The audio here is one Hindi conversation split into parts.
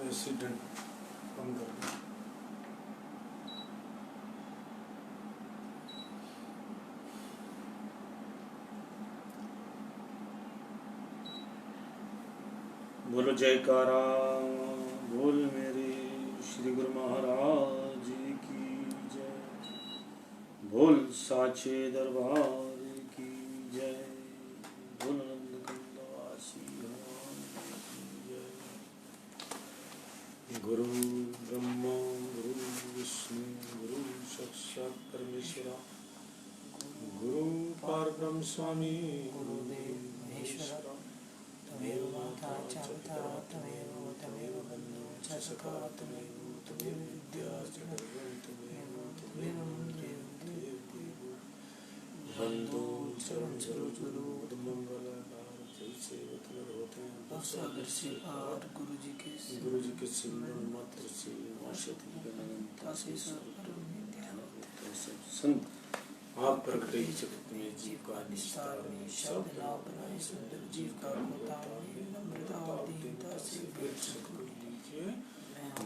रेसिडेंट कम कर दें। बोलो जयकारा बोल मेरे श्री गुरु महाराज की जय। बोल साचे दरबार की जय। बोल नंद कंदवासी हनुमान की जय। गुरु ब्रह्मा गुरु विष्णु गुरु साक्षात परमेश्वरा गुरु पारब्रह्म स्वामी गुरुदेव महेश्वरा तमेव माता च पिता तमेव बन्धु च सखा तमेव विद्या च सर्वं तमेव बन्धु चरण सरोज गुरु मंगलकार जैसे वतन होते हैं सागर से पार गुरु जी के सिमरन मात्र से औषधि गणनता से संत आप प्रकटे जगत में जीव का निस्तार में शब्द ना बनाए सुंदर जीव का अवतार में नम्रता और दीनता से भेंट सद्गुरु लीजिए।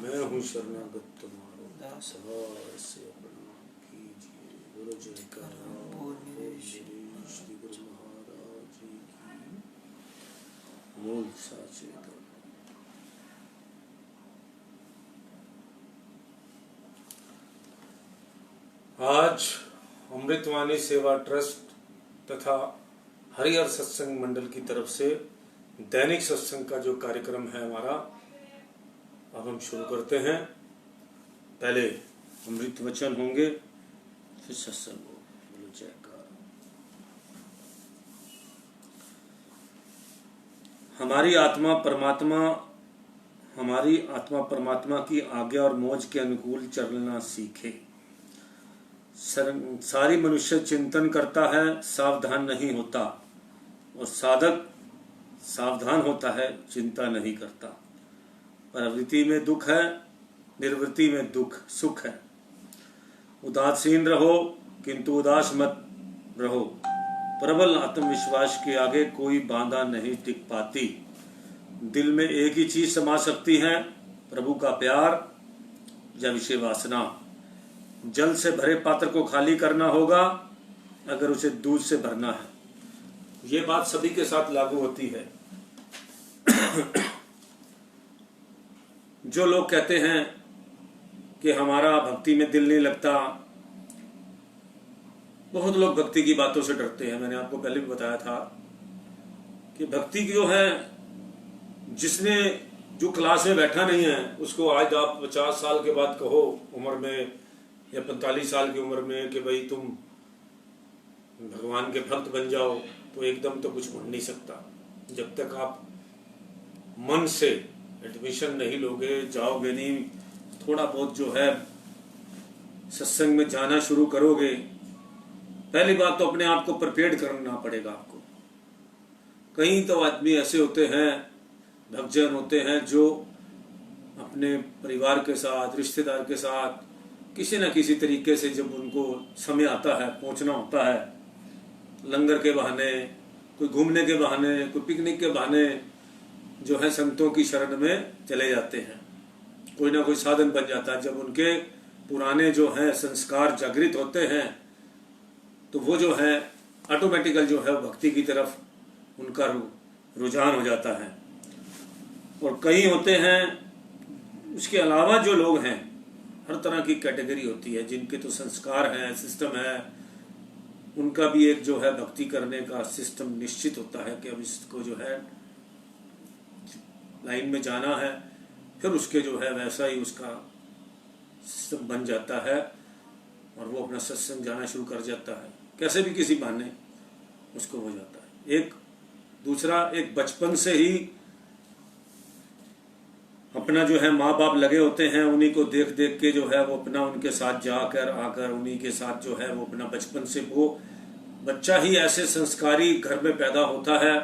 मैं हूँ शरणागत तुम्हारो दास से प्रणाम कीजिए। बोलो जयकारा बोल मेरे श्री गुरु महाराज की मूल साचे। आज अमृतवाणी सेवा ट्रस्ट तथा हरिहर सत्संग मंडल की तरफ से दैनिक सत्संग का जो कार्यक्रम है हमारा, अब हम शुरू करते हैं। पहले अमृत वचन होंगे, फिर सत्संग हो। बोलो जयकार। हमारी आत्मा परमात्मा की आज्ञा और मौज के अनुकूल चलना सीखे। सारी मनुष्य चिंतन करता है, सावधान नहीं होता, और साधक सावधान होता है, चिंता नहीं करता। प्रवृत्ति में दुख है, निर्वृत्ति में सुख है। उदासीन रहो किंतु उदास मत रहो। प्रबल आत्मविश्वास के आगे कोई बाधा नहीं टिक पाती। दिल में एक ही चीज समा सकती है, प्रभु का प्यार या विषय वासना। जल से भरे पात्र को खाली करना होगा अगर उसे दूध से भरना है। ये बात सभी के साथ लागू होती है। जो लोग कहते हैं कि हमारा भक्ति में दिल नहीं लगता, बहुत लोग भक्ति की बातों से डरते हैं। मैंने आपको पहले भी बताया था कि भक्ति जो है, जिसने जो क्लास में बैठा नहीं है उसको आज आप 50 साल के बाद कहो उम्र में, या 45 साल की उम्र में, कि भाई तुम भगवान के भक्त बन जाओ, तो एकदम तो कुछ बन नहीं सकता। जब तक आप मन से एडमिशन नहीं लोगे, जाओगे नहीं, थोड़ा बहुत जो है सत्संग में जाना शुरू करोगे, पहली बात तो अपने आप को प्रिपेयर करना पड़ेगा आपको। कई तो आदमी ऐसे होते हैं, भक्तजन होते हैं, जो अपने परिवार के साथ, रिश्तेदार के साथ किसी न किसी तरीके से जब उनको समय आता है, पहुंचना होता है, लंगर के बहाने, कोई घूमने के बहाने, कोई पिकनिक के बहाने जो है संतों की शरण में चले जाते हैं। कोई ना कोई साधन बन जाता है। जब उनके पुराने जो है संस्कार जागृत होते हैं तो वो जो है ऑटोमेटिकल जो है भक्ति की तरफ उनका रुझान हो जाता है। और कई होते हैं, उसके अलावा जो लोग हैं, हर तरह की कैटेगरी होती है, जिनके तो संस्कार है, सिस्टम है, उनका भी एक जो है भक्ति करने का सिस्टम निश्चित होता है कि अब इसको जो है लाइन में जाना है, फिर उसके जो है वैसा ही उसका सिस्टम बन जाता है और वो अपना सत्संग जाना शुरू कर जाता है, कैसे भी किसी बहाने उसको हो जाता है। एक दूसरा, एक बचपन से ही अपना जो है माँ बाप लगे होते हैं, उन्हीं को देख देख के जो है वो अपना उनके साथ जाकर आकर उन्हीं के साथ जो है वो अपना बचपन से वो बच्चा ही ऐसे संस्कारी घर में पैदा होता है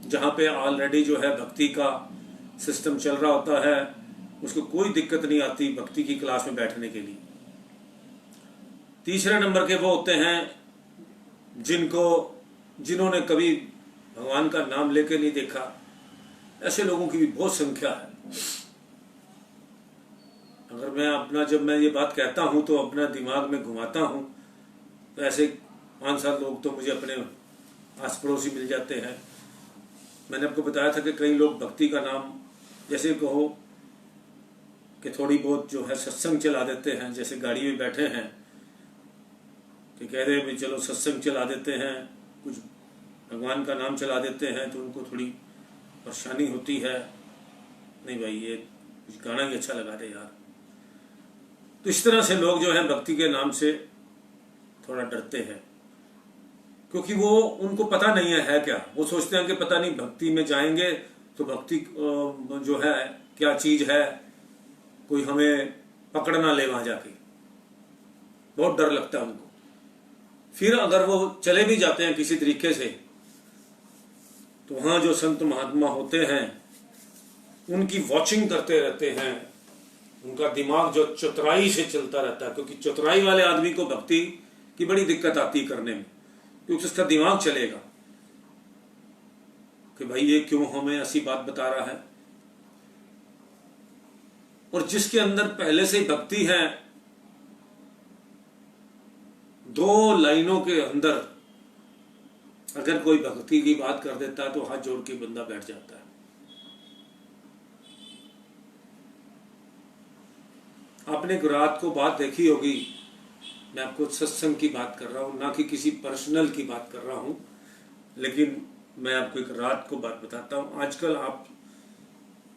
जहाँ पे ऑलरेडी जो है भक्ति का सिस्टम चल रहा होता है। उसको कोई दिक्कत नहीं आती भक्ति की क्लास में बैठने के लिए। तीसरे नंबर के वो होते हैं जिन्होंने कभी भगवान का नाम लेके नहीं देखा। ऐसे लोगों की भी बहुत संख्या है। अगर मैं अपना, जब मैं ये बात कहता हूँ तो अपना दिमाग में घुमाता हूँ तो ऐसे 5-7 लोग तो मुझे अपने आस पड़ोसी मिल जाते हैं। मैंने आपको बताया था कि कई लोग भक्ति का नाम, जैसे कहो कि थोड़ी बहुत जो है सत्संग चला देते हैं, जैसे गाड़ी में बैठे हैं कि कह रहे हैं चलो सत्संग चला देते हैं, कुछ भगवान का नाम चला देते हैं, तो उनको थोड़ी परेशानी होती है। नहीं भाई, ये कुछ गाना ही अच्छा लगा दे यार। तो इस तरह से लोग जो है भक्ति के नाम से थोड़ा डरते हैं, क्योंकि वो, उनको पता नहीं है क्या। वो सोचते हैं कि पता नहीं भक्ति में जाएंगे तो भक्ति जो है क्या चीज है, कोई हमें पकड़ ना ले वहां जाके, बहुत डर लगता है उनको। फिर अगर वो चले भी जाते हैं किसी तरीके से, तो वहां जो संत महात्मा होते हैं उनकी वॉचिंग करते रहते हैं, उनका दिमाग जो चतुराई से चलता रहता है, क्योंकि चतुराई वाले आदमी को भक्ति की बड़ी दिक्कत आती है करने में, क्योंकि उसका दिमाग चलेगा कि भाई ये क्यों हमें ऐसी बात बता रहा है। और जिसके अंदर पहले से ही भक्ति है, 2 लाइनों के अंदर अगर कोई भक्ति की बात कर देता है तो हाथ जोड़ के बंदा बैठ जाता है। आपने एक रात को बात देखी होगी, मैं आपको सत्संग की बात कर रहा हूं, ना कि किसी पर्सनल की बात कर रहा हूं, लेकिन मैं आपको एक रात को बात बताता हूं। आजकल आप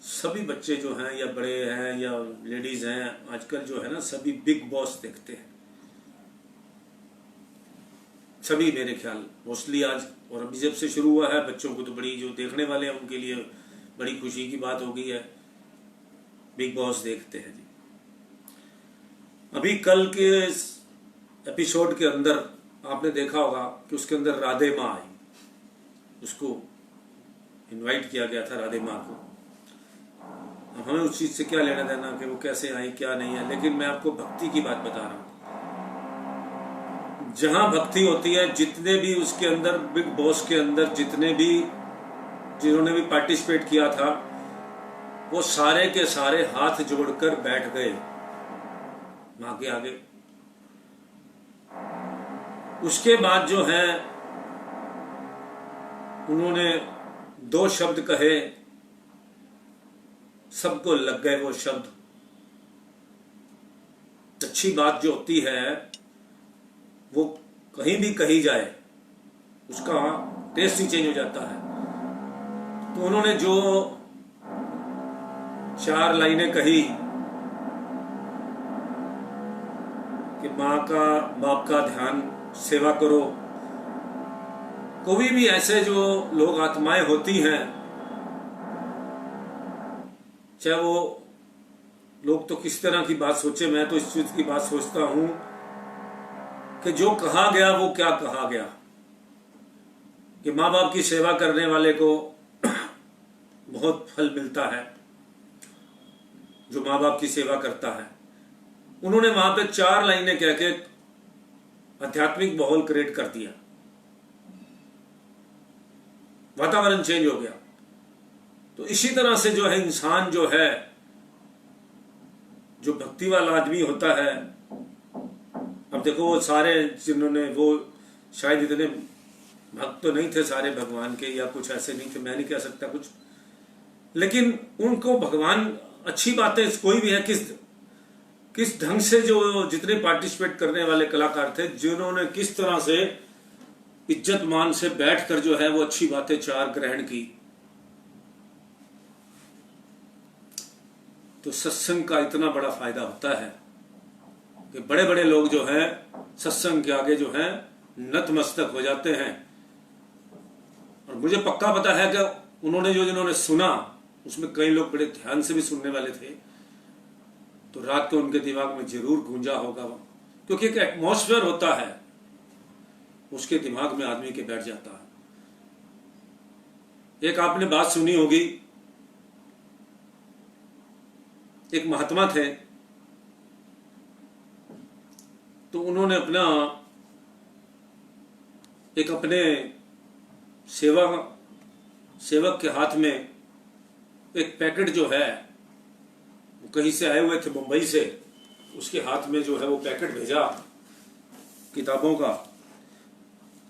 सभी बच्चे जो हैं या बड़े हैं या लेडीज हैं, आजकल जो है ना सभी बिग बॉस देखते हैं, सभी मेरे ख्याल मोस्टली आज। और अभी जब से शुरू हुआ है बच्चों को तो बड़ी, जो देखने वाले हैं उनके लिए बड़ी खुशी की बात हो गई है, बिग बॉस देखते हैं जी। अभी कल के एपिसोड के अंदर आपने देखा होगा कि उसके अंदर राधे माँ आई, उसको इनवाइट किया गया था राधे माँ को। अब हमें उस चीज से क्या लेना देना कि वो कैसे आई क्या नहीं है, लेकिन मैं आपको भक्ति की बात बता रहा हूं। जहां भक्ति होती है, जितने भी उसके अंदर बिग बॉस के अंदर जितने भी जिन्होंने भी पार्टिसिपेट किया था, वो सारे के सारे हाथ जोड़कर बैठ गए मां के आगे। उसके बाद जो है उन्होंने 2 शब्द कहे, सबको लग गए वो शब्द। अच्छी बात जो होती है वो कहीं भी कही जाए, उसका टेस्ट ही चेंज हो जाता है। तो उन्होंने जो 4 लाइनें कही कि माँ का, बाप का ध्यान, सेवा करो। कोई भी ऐसे जो लोग आत्माएं होती हैं, चाहे वो लोग तो किस तरह की बात सोचे, मैं तो इस चीज की बात सोचता हूं कि जो कहा गया वो क्या कहा गया, कि माँ बाप की सेवा करने वाले को बहुत फल मिलता है, जो माँ बाप की सेवा करता है। उन्होंने वहां पे 4 लाइनें कह के आध्यात्मिक माहौल क्रिएट कर दिया, वातावरण चेंज हो गया। तो इसी तरह से जो है इंसान जो है, जो भक्ति वाला आदमी होता है, अब देखो वो सारे जिन्होंने, वो शायद इतने भक्त तो नहीं थे सारे भगवान के, या कुछ ऐसे नहीं थे, मैं नहीं कह सकता कुछ, लेकिन उनको भगवान, अच्छी बातें कोई भी है, किस ढंग से जो जितने पार्टिसिपेट करने वाले कलाकार थे, जिन्होंने किस तरह से इज्जत मान से बैठकर जो है वो अच्छी बातें 4 ग्रहण की। तो सत्संग का इतना बड़ा फायदा होता है कि बड़े बड़े लोग जो हैं सत्संग के आगे जो हैं नतमस्तक हो जाते हैं। और मुझे पक्का पता है कि उन्होंने जिन्होंने सुना, उसमें कई लोग बड़े ध्यान से भी सुनने वाले थे, तो रात को उनके दिमाग में जरूर गूंजा होगा, क्योंकि एक एटमॉस्फेयर होता है, उसके दिमाग में आदमी के बैठ जाता है। एक आपने बात सुनी होगी, एक महात्मा थे, तो उन्होंने अपने सेवक के हाथ में एक पैकेट जो है कहीं से आए हुए थे मुंबई से, उसके हाथ में जो है वो पैकेट भेजा किताबों का,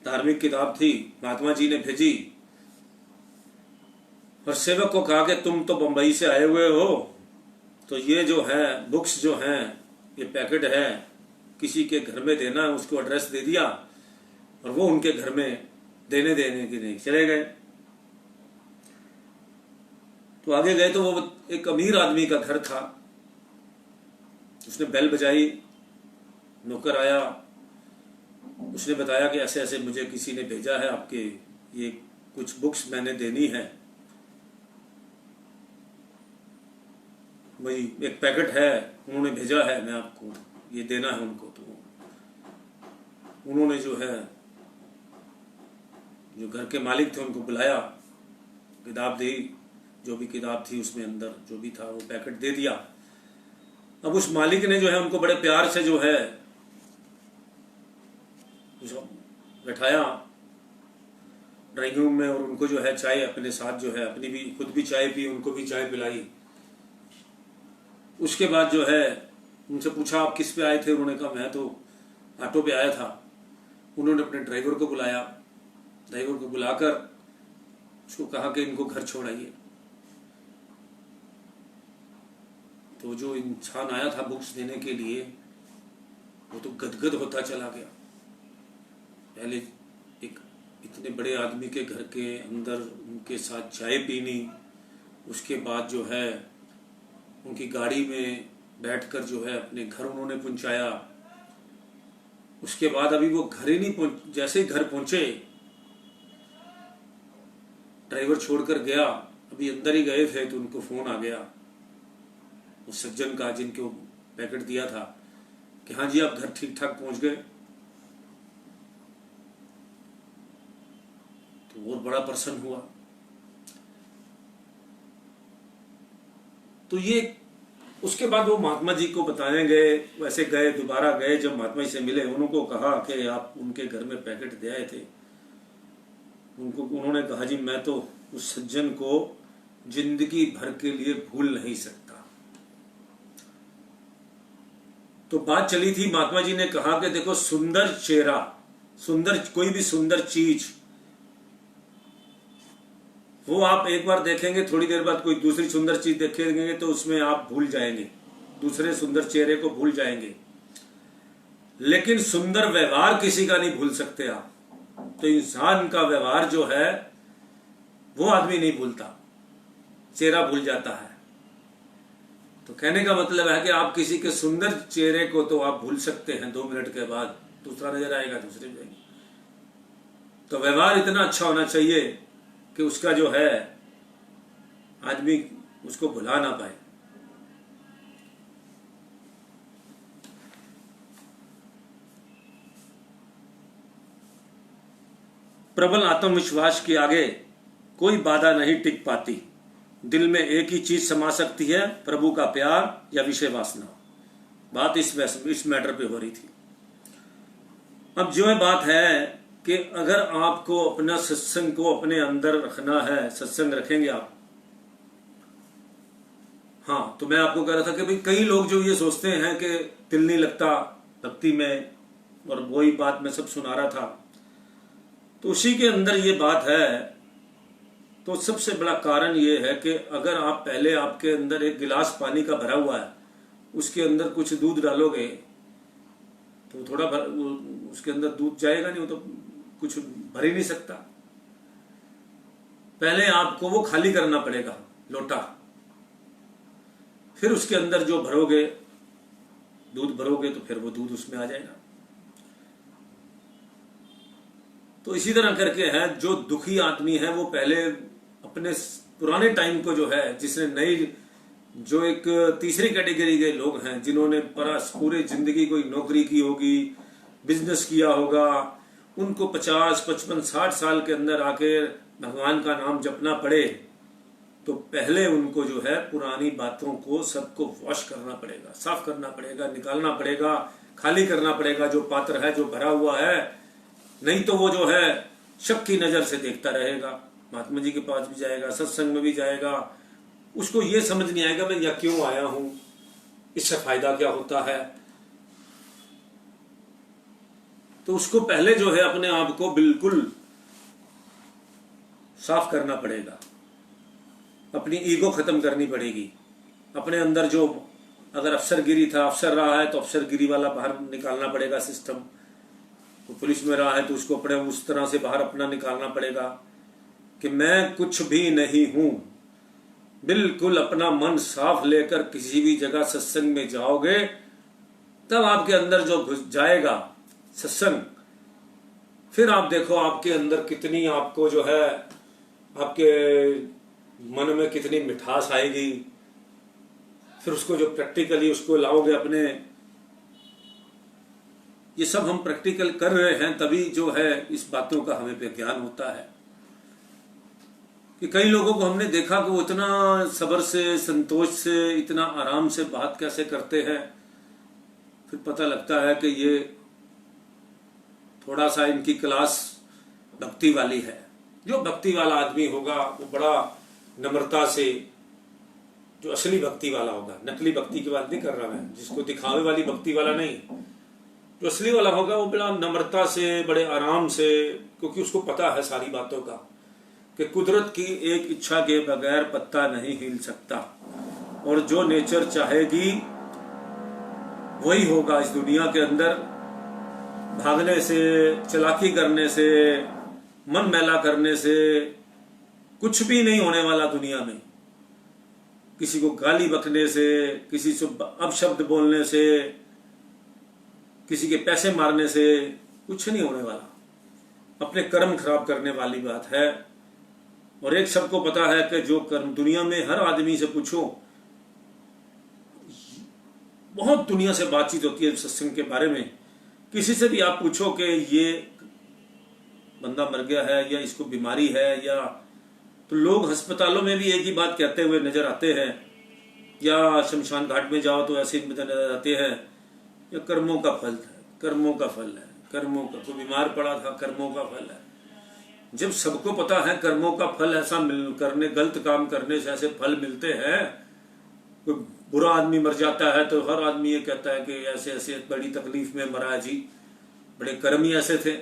धार्मिक किताब थी, महात्मा जी ने भेजी और सेवक को कहा कि तुम तो मुंबई से आए हुए हो, तो ये जो है बुक्स जो हैं, ये पैकेट है, किसी के घर में देना। उसको एड्रेस दे दिया और वो उनके घर में देने के नहीं चले गए। तो आगे गए तो वो एक अमीर आदमी का घर था। उसने बेल बजाई, नौकर आया, उसने बताया कि ऐसे ऐसे मुझे किसी ने भेजा है आपके, ये कुछ बुक्स मैंने देनी है, वही एक पैकेट है, उन्होंने भेजा है, मैं आपको ये देना है उनको। तो उन्होंने जो है, जो घर के मालिक थे, उनको बुलाया, किताब दी, जो भी किताब थी उसमें अंदर जो भी था वो पैकेट दे दिया। अब उस मालिक ने जो है उनको बड़े प्यार से जो है बैठाया ड्राइंग रूम में और उनको जो है चाय अपने साथ जो है, अपनी भी खुद भी चाय पी, उनको भी चाय पिलाई। उसके बाद जो है उनसे पूछा आप किस पे आए थे? उन्होंने कहा मैं तो ऑटो पे आया था। उन्होंने अपने ड्राइवर को बुलाया, ड्राइवर को बुलाकर उसको कहा कि इनको घर छोड़ाइए। तो जो इंसान आया था बुक्स देने के लिए, वो तो गदगद होता चला गया। पहले एक इतने बड़े आदमी के घर के अंदर उनके साथ चाय पीनी, उसके बाद जो है उनकी गाड़ी में बैठकर जो है अपने घर उन्होंने पहुंचाया। उसके बाद अभी वो घर ही नहीं पहुंच, जैसे ही घर पहुंचे ड्राइवर छोड़कर गया, अभी अंदर ही गए थे तो उनको फोन आ गया उस सज्जन का जिनको पैकेट दिया था कि हाँ जी आप घर ठीक ठाक पहुंच गए। तो और बड़ा प्रसन्न हुआ। तो ये उसके बाद वो महात्मा जी को बताने गए, वैसे गए, दोबारा गए, जब महात्मा जी से मिले उनको कहा कि आप उनके घर में पैकेट दे आए थे। उन्होंने कहा जी मैं तो उस सज्जन को जिंदगी भर के लिए भूल नहीं सकता। तो बात चली थी, महात्मा जी ने कहा कि देखो सुंदर चेहरा, सुंदर कोई भी सुंदर चीज वो आप एक बार देखेंगे, थोड़ी देर बाद कोई दूसरी सुंदर चीज देखेंगे तो उसमें आप भूल जाएंगे, दूसरे सुंदर चेहरे को भूल जाएंगे। लेकिन सुंदर व्यवहार किसी का नहीं भूल सकते आप। तो इंसान का व्यवहार जो है वो आदमी नहीं भूलता, चेहरा भूल जाता है। तो कहने का मतलब है कि आप किसी के सुंदर चेहरे को तो आप भूल सकते हैं, 2 मिनट के बाद दूसरा नजर आएगा, दूसरे जाएंगे। तो व्यवहार इतना अच्छा होना चाहिए कि उसका जो है आदमी उसको भुला ना पाए। प्रबल आत्मविश्वास के आगे कोई बाधा नहीं टिक पाती। दिल में एक ही चीज समा सकती है, प्रभु का प्यार या विषय वासना। बात इस मैटर पे हो रही थी। अब जो है बात है कि अगर आपको अपना सत्संग को अपने अंदर रखना है, सत्संग रखेंगे आप। हाँ, तो मैं आपको कह रहा था कि भाई कई लोग जो ये सोचते हैं कि दिल नहीं लगता भक्ति में, और वही बात मैं सब सुना रहा था, तो उसी के अंदर ये बात है। तो सबसे बड़ा कारण ये है कि अगर आप पहले आपके अंदर एक गिलास पानी का भरा हुआ है, उसके अंदर कुछ दूध डालोगे तो थोड़ा उसके अंदर दूध जाएगा नहीं, वो तो कुछ भर ही नहीं सकता। पहले आपको वो खाली करना पड़ेगा लोटा, फिर उसके अंदर जो भरोगे, दूध भरोगे तो फिर वो दूध उसमें आ जाएगा। तो इसी तरह करके है, जो दुखी आदमी है वो पहले अपने पुराने टाइम को जो है, जिसने नई जो एक तीसरी कैटेगरी के लोग हैं जिन्होंने पूरे जिंदगी कोई नौकरी की होगी, बिजनेस किया होगा, उनको 50, 55, 60 साल के अंदर आके भगवान का नाम जपना पड़े, तो पहले उनको जो है पुरानी बातों को सबको वॉश करना पड़ेगा, साफ करना पड़ेगा, निकालना पड़ेगा, खाली करना पड़ेगा जो पात्र है, जो भरा हुआ है। नहीं तो वो जो है शक की नजर से देखता रहेगा, महात्मा जी के पास भी जाएगा, सत्संग में भी जाएगा, उसको ये समझ नहीं आएगा मैं यहाँ क्यों आया हूँ, इससे फायदा क्या होता है। तो उसको पहले जो है अपने आप को बिल्कुल साफ करना पड़ेगा, अपनी ईगो खत्म करनी पड़ेगी। अपने अंदर जो अगर अफसरगिरी था, अफसर रहा है तो अफसरगिरी वाला बाहर निकालना पड़ेगा सिस्टम। वो पुलिस में रहा है तो उसको अपने उस तरह से बाहर अपना निकालना पड़ेगा कि मैं कुछ भी नहीं हूं। बिल्कुल अपना मन साफ लेकर किसी भी जगह सत्संग में जाओगे, तब आपके अंदर जो घुस जाएगा सत्संग, फिर आप देखो आपके अंदर कितनी आपको जो है आपके मन में कितनी मिठास आएगी। फिर उसको जो प्रैक्टिकली उसको लाओगे अपने, ये सब हम प्रैक्टिकल कर रहे हैं तभी जो है इस बातों का हमें पे ज्ञान होता है। कि कई लोगों को हमने देखा कि वो इतना सब्र से, संतोष से, इतना आराम से बात कैसे करते हैं, फिर पता लगता है कि ये थोड़ा सा इनकी क्लास भक्ति वाली है। जो भक्ति वाला आदमी होगा वो बड़ा नम्रता से, जो असली भक्ति वाला होगा, नकली भक्ति की बात नहीं कर रहा मैं, जिसको दिखावे वाली भक्ति वाला नहीं, जो असली वाला होगा वो बड़ा नम्रता से, बड़े आराम से, क्योंकि उसको पता है सारी बातों का कि कुदरत की एक इच्छा के बगैर पत्ता नहीं हिल सकता, और जो नेचर चाहेगी वही होगा इस दुनिया के अंदर। भागने से, चालाकी करने से, मन मैला करने से कुछ भी नहीं होने वाला दुनिया में। किसी को गाली बकने से, किसी से अपशब्द बोलने से, किसी के पैसे मारने से कुछ नहीं होने वाला। अपने कर्म खराब करने वाली बात है। और एक सबको पता है कि जो कर्म दुनिया में हर आदमी से पूछो, बहुत दुनिया से बातचीत होती है सत्संग के बारे में, किसी से भी आप पूछो कि ये बंदा मर गया है या इसको बीमारी है, या तो लोग अस्पतालों में भी एक ही बात कहते हुए नजर आते हैं, या शमशान घाट में जाओ तो ऐसे ही नजर आते हैं, या कर्मों का फल है, कर्मों का फल है, कर्मों का। कोई बीमार पड़ा था, कर्मों का फल है। जब सबको पता है कर्मों का फल ऐसा करने, गलत काम करने से ऐसे फल मिलते हैं। कोई बुरा आदमी मर जाता है तो हर आदमी ये कहता है कि ऐसे ऐसे बड़ी तकलीफ में मरा जी, बड़े कर्म ही ऐसे थे।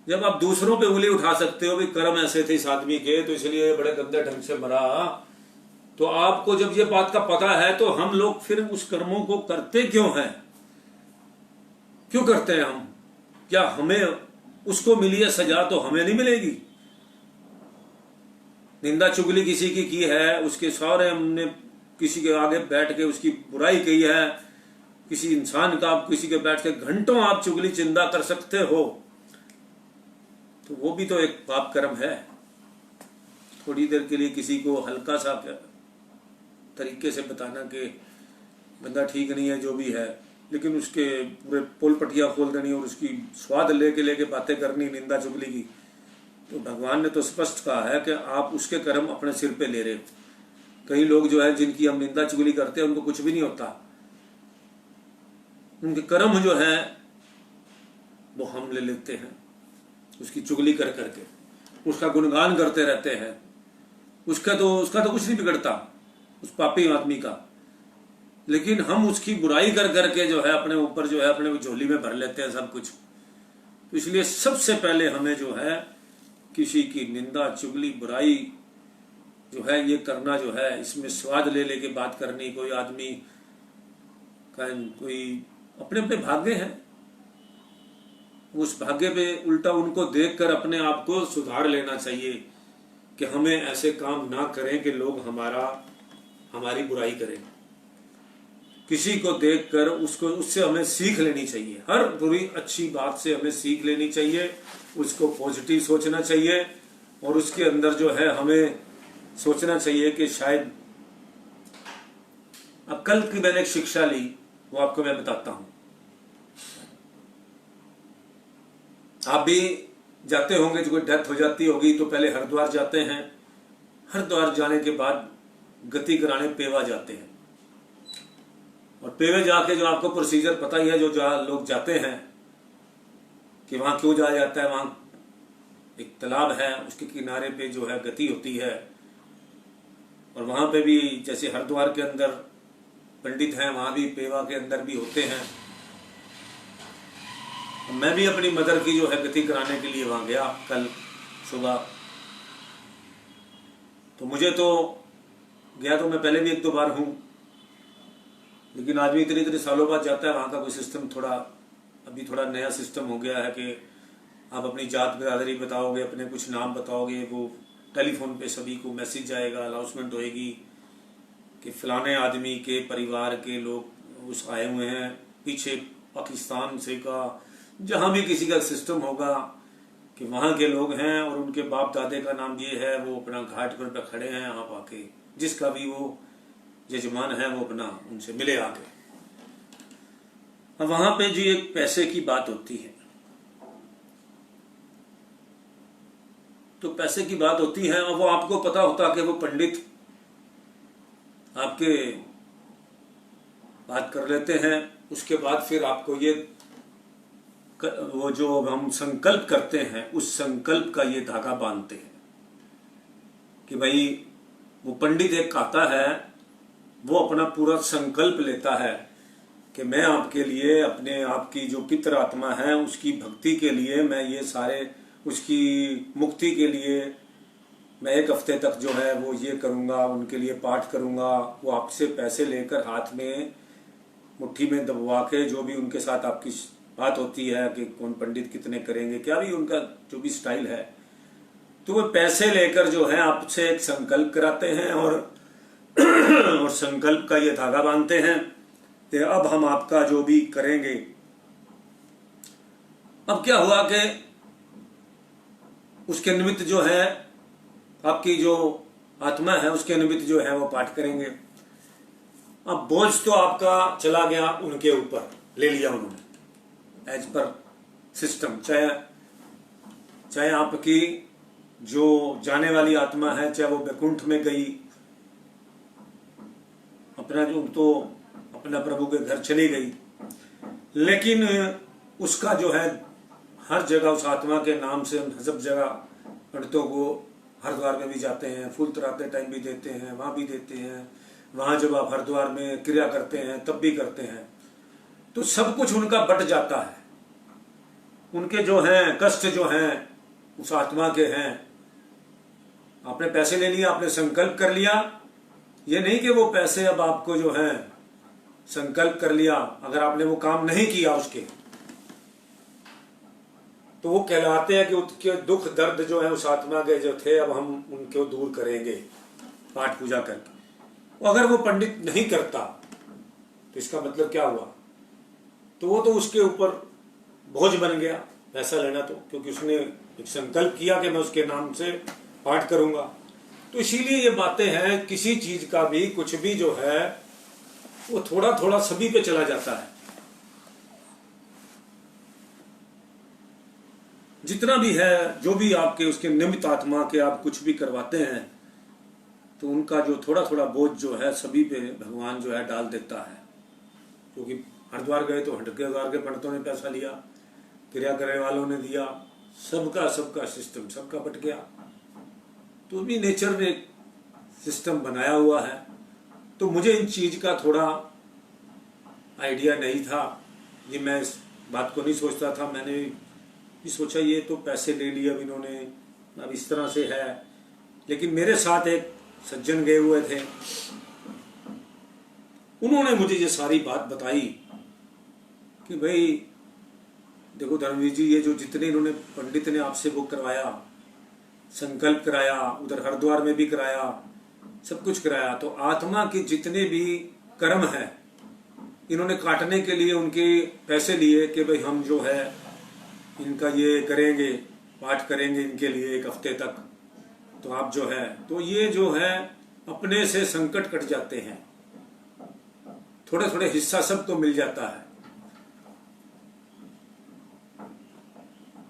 जब आप दूसरों पे उंगली उठा सकते हो भी कर्म ऐसे थे इस आदमी के, तो इसलिए बड़े गंदे ढंग से मरा, तो आपको जब ये बात का पता है तो हम लोग फिर उस कर्मों को करते क्यों हैं? क्यों करते हैं हम? क्या हमें उसको मिली है सजा तो हमें नहीं मिलेगी? निंदा चुगली किसी की है, उसके सारे हमने किसी के आगे बैठ के उसकी बुराई की है, किसी इंसान का आप किसी के बैठ के घंटों आप चुगली चिंदा कर सकते हो, तो वो भी तो एक पाप कर्म है। थोड़ी देर के लिए किसी को हल्का सा तरीके से बताना कि बंदा ठीक नहीं है जो भी है, लेकिन उसके पूरे पोल पटिया खोल देनी और उसकी स्वाद लेके बातें करनी निंदा चुगली की, तो भगवान ने तो स्पष्ट कहा है कि आप उसके कर्म अपने सिर पे ले रहे हो। कई लोग जो है जिनकी हम निंदा चुगली करते हैं उनको कुछ भी नहीं होता, उनके कर्म जो है वो हम ले लेते हैं, उसकी चुगली कर करके उसका गुणगान करते रहते हैं। उसका तो कुछ नहीं बिगड़ता उस पापी आदमी का, लेकिन हम उसकी बुराई कर करके जो है अपने ऊपर जो है अपने झोली में भर लेते हैं सब कुछ। तो इसलिए सबसे पहले हमें जो है किसी की निंदा चुगली बुराई जो है ये करना जो है, इसमें स्वाद ले लेके बात करनी। कोई आदमी का कोई अपने अपने भाग्य हैं, उस भाग्य पे उल्टा उनको देखकर अपने आप को सुधार लेना चाहिए कि हमें ऐसे काम ना करें कि लोग हमारी बुराई करें। किसी को देखकर उससे हमें सीख लेनी चाहिए। हर बुरी अच्छी बात से हमें सीख लेनी चाहिए, उसको पॉजिटिव सोचना चाहिए, और उसके अंदर जो है हमें सोचना चाहिए कि शायद अब कल की मैंने एक शिक्षा ली, वो आपको मैं बताता हूं। आप भी जाते होंगे, जो कोई डेथ हो जाती होगी तो पहले हरिद्वार जाते हैं, हरिद्वार जाने के बाद गति कराने पेवा जाते हैं, और पेवे जाके जो आपको प्रोसीजर पता ही है, जो लोग जाते हैं कि वहां क्यों जाया जाता है। वहां एक तालाब है, उसके किनारे पे जो है गति होती है, और वहां पे भी जैसे हरिद्वार के अंदर पंडित हैं वहाँ भी पेवा के अंदर भी होते हैं। मैं भी अपनी मदर की जो है गति कराने के लिए वहाँ गया कल सुबह। तो मुझे तो गया तो मैं पहले भी 1-2 बार हूँ, लेकिन आदमी इतने सालों बाद जाता है। वहाँ का कोई सिस्टम अभी थोड़ा नया सिस्टम हो गया है कि आप अपनी जात बिरादरी बताओगे, अपने कुछ नाम बताओगे, वो टेलीफोन पे सभी को मैसेज आएगा, अनाउंसमेंट होएगी कि फलाने आदमी के परिवार के लोग उस आए हुए हैं, पीछे पाकिस्तान से का जहाँ भी किसी का सिस्टम होगा कि वहाँ के लोग हैं और उनके बाप दादे का नाम ये है, वो अपना घाट पर खड़े हैं, आप आके जिसका भी वो यजमान है वो अपना उनसे मिले आके। अब वहां पे जी एक पैसे की बात होती है, तो पैसे की बात होती है और वो आपको पता होता कि वो पंडित आपके बात कर लेते हैं। उसके बाद फिर आपको ये वो जो हम संकल्प करते हैं उस संकल्प का ये धागा बांधते हैं कि भाई वो पंडित एक आता है, वो अपना पूरा संकल्प लेता है कि मैं आपके लिए अपने आपकी जो पितृ आत्मा है उसकी भक्ति के लिए मैं ये सारे उसकी मुक्ति के लिए मैं 1 हफ्ते तक जो है वो ये करूँगा, उनके लिए पाठ करूँगा। वो आपसे पैसे लेकर हाथ में मुट्ठी में दबवा के जो भी उनके साथ आपकी बात होती है कि कौन पंडित कितने करेंगे, क्या भी उनका जो भी स्टाइल है, तो वो पैसे लेकर जो है आपसे एक संकल्प कराते हैं और संकल्प का ये धागा बांधते हैं कि अब हम आपका जो भी करेंगे। अब क्या हुआ कि उसके निमित्त जो है आपकी जो आत्मा है उसके निमित्त जो है वो पाठ करेंगे। अब बोझ तो आपका चला गया उनके ऊपर, ले लिया उन्होंने एज पर सिस्टम। चाहे आपकी जो जाने वाली आत्मा है, चाहे वो वैकुंठ में गई, अपना जो तो अपना प्रभु के घर चली गई, लेकिन उसका जो है हर जगह उस आत्मा के नाम से सब जगह पंडितों को हरिद्वार में भी जाते हैं, फूल चढ़ाते टाइम भी देते हैं, वहां भी देते हैं। वहां जब आप हरिद्वार में क्रिया करते हैं तब भी करते हैं, तो सब कुछ उनका बट जाता है। उनके जो हैं कष्ट जो हैं उस आत्मा के हैं। आपने पैसे ले लिया, आपने संकल्प कर लिया, ये नहीं कि वो पैसे अब आपको जो है संकल्प कर लिया, अगर आपने वो काम नहीं किया उसके, तो वो कहलाते हैं कि उसके दुख दर्द जो है उस आत्मा के जो थे अब हम उनको दूर करेंगे पाठ पूजा करके। अगर वो पंडित नहीं करता तो इसका मतलब क्या हुआ, तो वो तो उसके ऊपर बोझ बन गया पैसा लेना, तो क्योंकि उसने एक संकल्प किया कि मैं उसके नाम से पाठ करूंगा। तो इसीलिए ये बातें हैं, किसी चीज का भी कुछ भी जो है वो थोड़ा थोड़ा सभी पे चला जाता है। जितना भी है, जो भी आपके उसके निमित्त आत्मा के आप कुछ भी करवाते हैं, तो उनका जो थोड़ा थोड़ा बोझ जो है सभी पे भगवान जो है डाल देता है। क्योंकि हरिद्वार गए तो हरिद्वार के पंडितों ने पैसा लिया, क्रिया करने वालों ने दिया, सबका सिस्टम सबका बट गया। तो भी नेचर ने सिस्टम बनाया हुआ है। तो मुझे इन चीज का थोड़ा आइडिया नहीं था, ये मैं इस बात को नहीं सोचता था। मैंने भी सोचा ये तो पैसे ले लिए अब इन्होंने, अब इस तरह से है। लेकिन मेरे साथ एक सज्जन गए हुए थे, उन्होंने मुझे ये सारी बात बताई कि भाई देखो धर्मवीर जी, ये जो जितने इन्होंने पंडित ने आपसे वो करवाया, संकल्प कराया, उधर हरिद्वार में भी कराया, सब कुछ कराया, तो आत्मा के जितने भी कर्म है इन्होंने काटने के लिए उनके पैसे लिए कि भाई हम जो है इनका ये करेंगे, पाठ करेंगे इनके लिए 1 हफ्ते तक। तो आप जो है, तो ये जो है अपने से संकट कट जाते हैं, थोड़े थोड़े हिस्सा सबको मिल जाता है।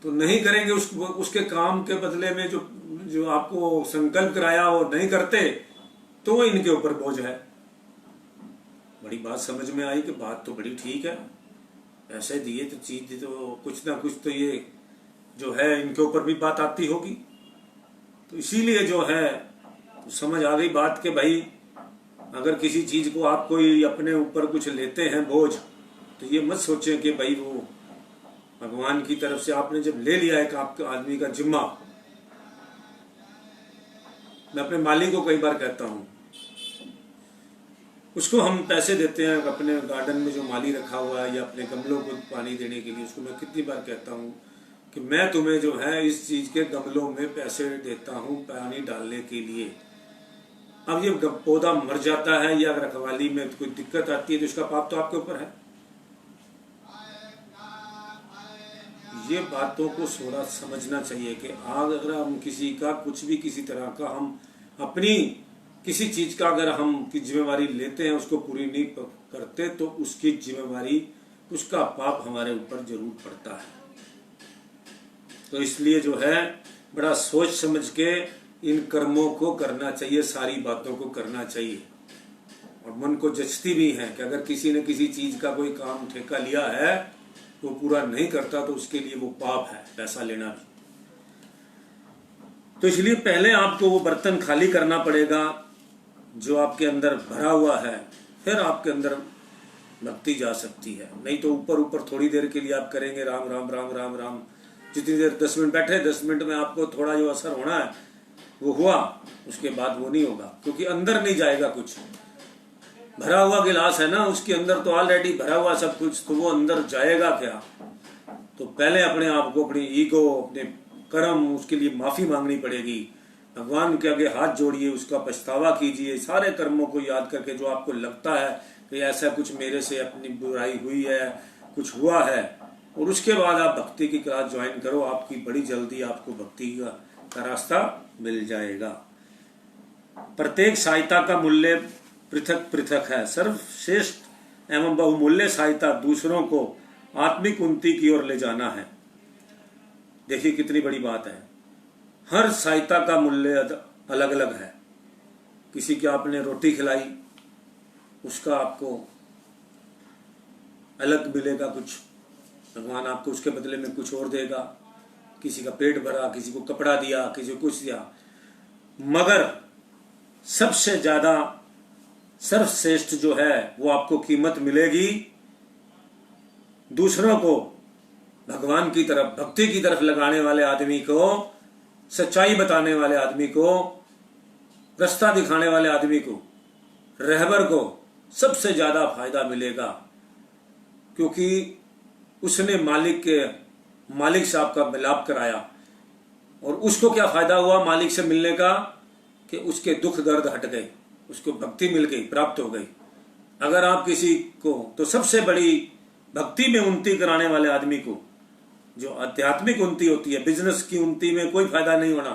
तो नहीं करेंगे उसके काम के बदले में जो आपको संकल्प कराया और नहीं करते, तो इनके ऊपर बोझ है। बड़ी बात समझ में आई कि बात तो बड़ी ठीक है, पैसे दिए तो चीज तो कुछ ना कुछ तो ये जो है इनके ऊपर भी बात आती होगी। तो इसीलिए जो है तो समझ आ गई बात कि भाई अगर किसी चीज को आप कोई अपने ऊपर कुछ लेते हैं बोझ, तो ये मत सोचें कि भाई वो भगवान की तरफ से आपने जब ले लिया एक आपके आदमी का जिम्मा। मैं अपने माली को कई बार कहता हूं, उसको हम पैसे देते हैं अपने गार्डन में जो माली रखा हुआ है या अपने गमलों को पानी देने के लिए, उसको मैं कितनी बार कहता हूं कि मैं तुम्हें जो है इस चीज के गमलों में पैसे देता हूं पानी डालने के लिए। अब ये पौधा मर जाता है या रखवाली में कोई दिक्कत आती है तो इसका पाप तो आपके ऊपर है। ये बातों को थोड़ा समझना चाहिए कि अगर हम किसी का कुछ भी किसी तरह का हम अपनी किसी चीज का अगर हम की जिम्मेवारी लेते हैं उसको पूरी नहीं करते तो उसकी जिम्मेवारी उसका पाप हमारे ऊपर जरूर पड़ता है। तो इसलिए जो है बड़ा सोच समझ के इन कर्मों को करना चाहिए, सारी बातों को करना चाहिए। और मन को जचती भी है कि अगर किसी ने किसी चीज का कोई काम ठेका लिया है वो पूरा नहीं करता तो उसके लिए वो पाप है, पैसा लेना भी। तो इसलिए पहले आपको वो बर्तन खाली करना पड़ेगा जो आपके अंदर भरा हुआ है, फिर आपके अंदर भक्ति जा सकती है। नहीं तो ऊपर ऊपर थोड़ी देर के लिए आप करेंगे राम राम राम राम राम, जितनी देर 10 मिनट बैठे 10 मिनट में आपको थोड़ा जो असर होना है वो हुआ, उसके बाद वो नहीं होगा, क्योंकि अंदर नहीं जाएगा कुछ। भरा हुआ गिलास है ना, उसके अंदर तो ऑलरेडी भरा हुआ सब कुछ, तो वो अंदर जाएगा क्या। तो पहले अपने आप को, अपनी ईगो, अपने कर्म, उसके लिए माफी मांगनी पड़ेगी। भगवान के आगे हाथ जोड़िए, उसका पछतावा कीजिए, सारे कर्मों को याद करके जो आपको लगता है कि ऐसा कुछ मेरे से अपनी बुराई हुई है, कुछ हुआ है, और उसके बाद आप भक्ति की क्लास ज्वाइन करो। आपकी बड़ी जल्दी आपको भक्ति का रास्ता मिल जाएगा। प्रत्येक सहायता का मूल्य पृथक पृथक है। सर्वश्रेष्ठ एवं बहुमूल्य सहायता दूसरों को आत्मिक उन्नति की ओर ले जाना है। देखिए कितनी बड़ी बात है। हर सहायता का मूल्य अलग अलग है। किसी की आपने रोटी खिलाई, उसका आपको अलग मिलेगा कुछ, भगवान आपको उसके बदले में कुछ और देगा। किसी का पेट भरा, किसी को कपड़ा दिया, किसी को कुछ दिया, मगर सबसे ज्यादा सर्वश्रेष्ठ जो है वो आपको कीमत मिलेगी दूसरों को भगवान की तरफ, भक्ति की तरफ लगाने वाले आदमी को, सच्चाई बताने वाले आदमी को, रास्ता दिखाने वाले आदमी को, रहबर को सबसे ज्यादा फायदा मिलेगा। क्योंकि उसने मालिक से आपका मिलाप कराया, और उसको क्या फायदा हुआ मालिक से मिलने का कि उसके दुख दर्द हट गए, उसको भक्ति मिल गई, प्राप्त हो गई। अगर आप किसी को, तो सबसे बड़ी भक्ति में उन्नति कराने वाले आदमी को, जो आध्यात्मिक उन्नति होती है, बिजनेस की उन्नति में कोई फायदा नहीं होना।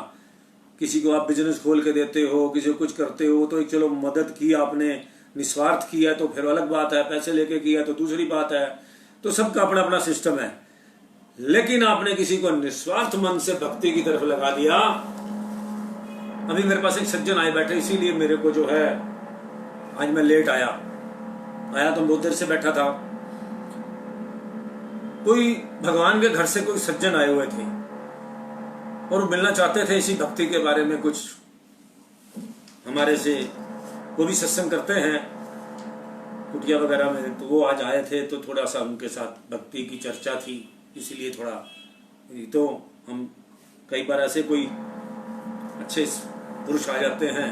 किसी को आप बिजनेस खोल के देते हो, किसी को कुछ करते हो, तो एक चलो मदद की आपने, निस्वार्थ किया तो फिर अलग बात है, पैसे लेके किया तो दूसरी बात है, तो सबका अपना अपना सिस्टम है। लेकिन आपने किसी को निस्वार्थ मन से भक्ति की तरफ लगा दिया। अभी मेरे पास एक सज्जन आए बैठे, इसीलिए मेरे को जो है आज मैं लेट आया तो बहुत देर से बैठा था। कोई भगवान के घर से कोई सज्जन आए हुए थे और मिलना चाहते थे इसी भक्ति के बारे में, कुछ हमारे से वो भी सत्संग करते हैं कुटिया वगैरह में, तो वो आज आए थे। तो थोड़ा सा उनके साथ भक्ति की चर्चा थी, इसलिए थोड़ा, तो हम कई बार ऐसे कोई अच्छे पुरुष आ जाते हैं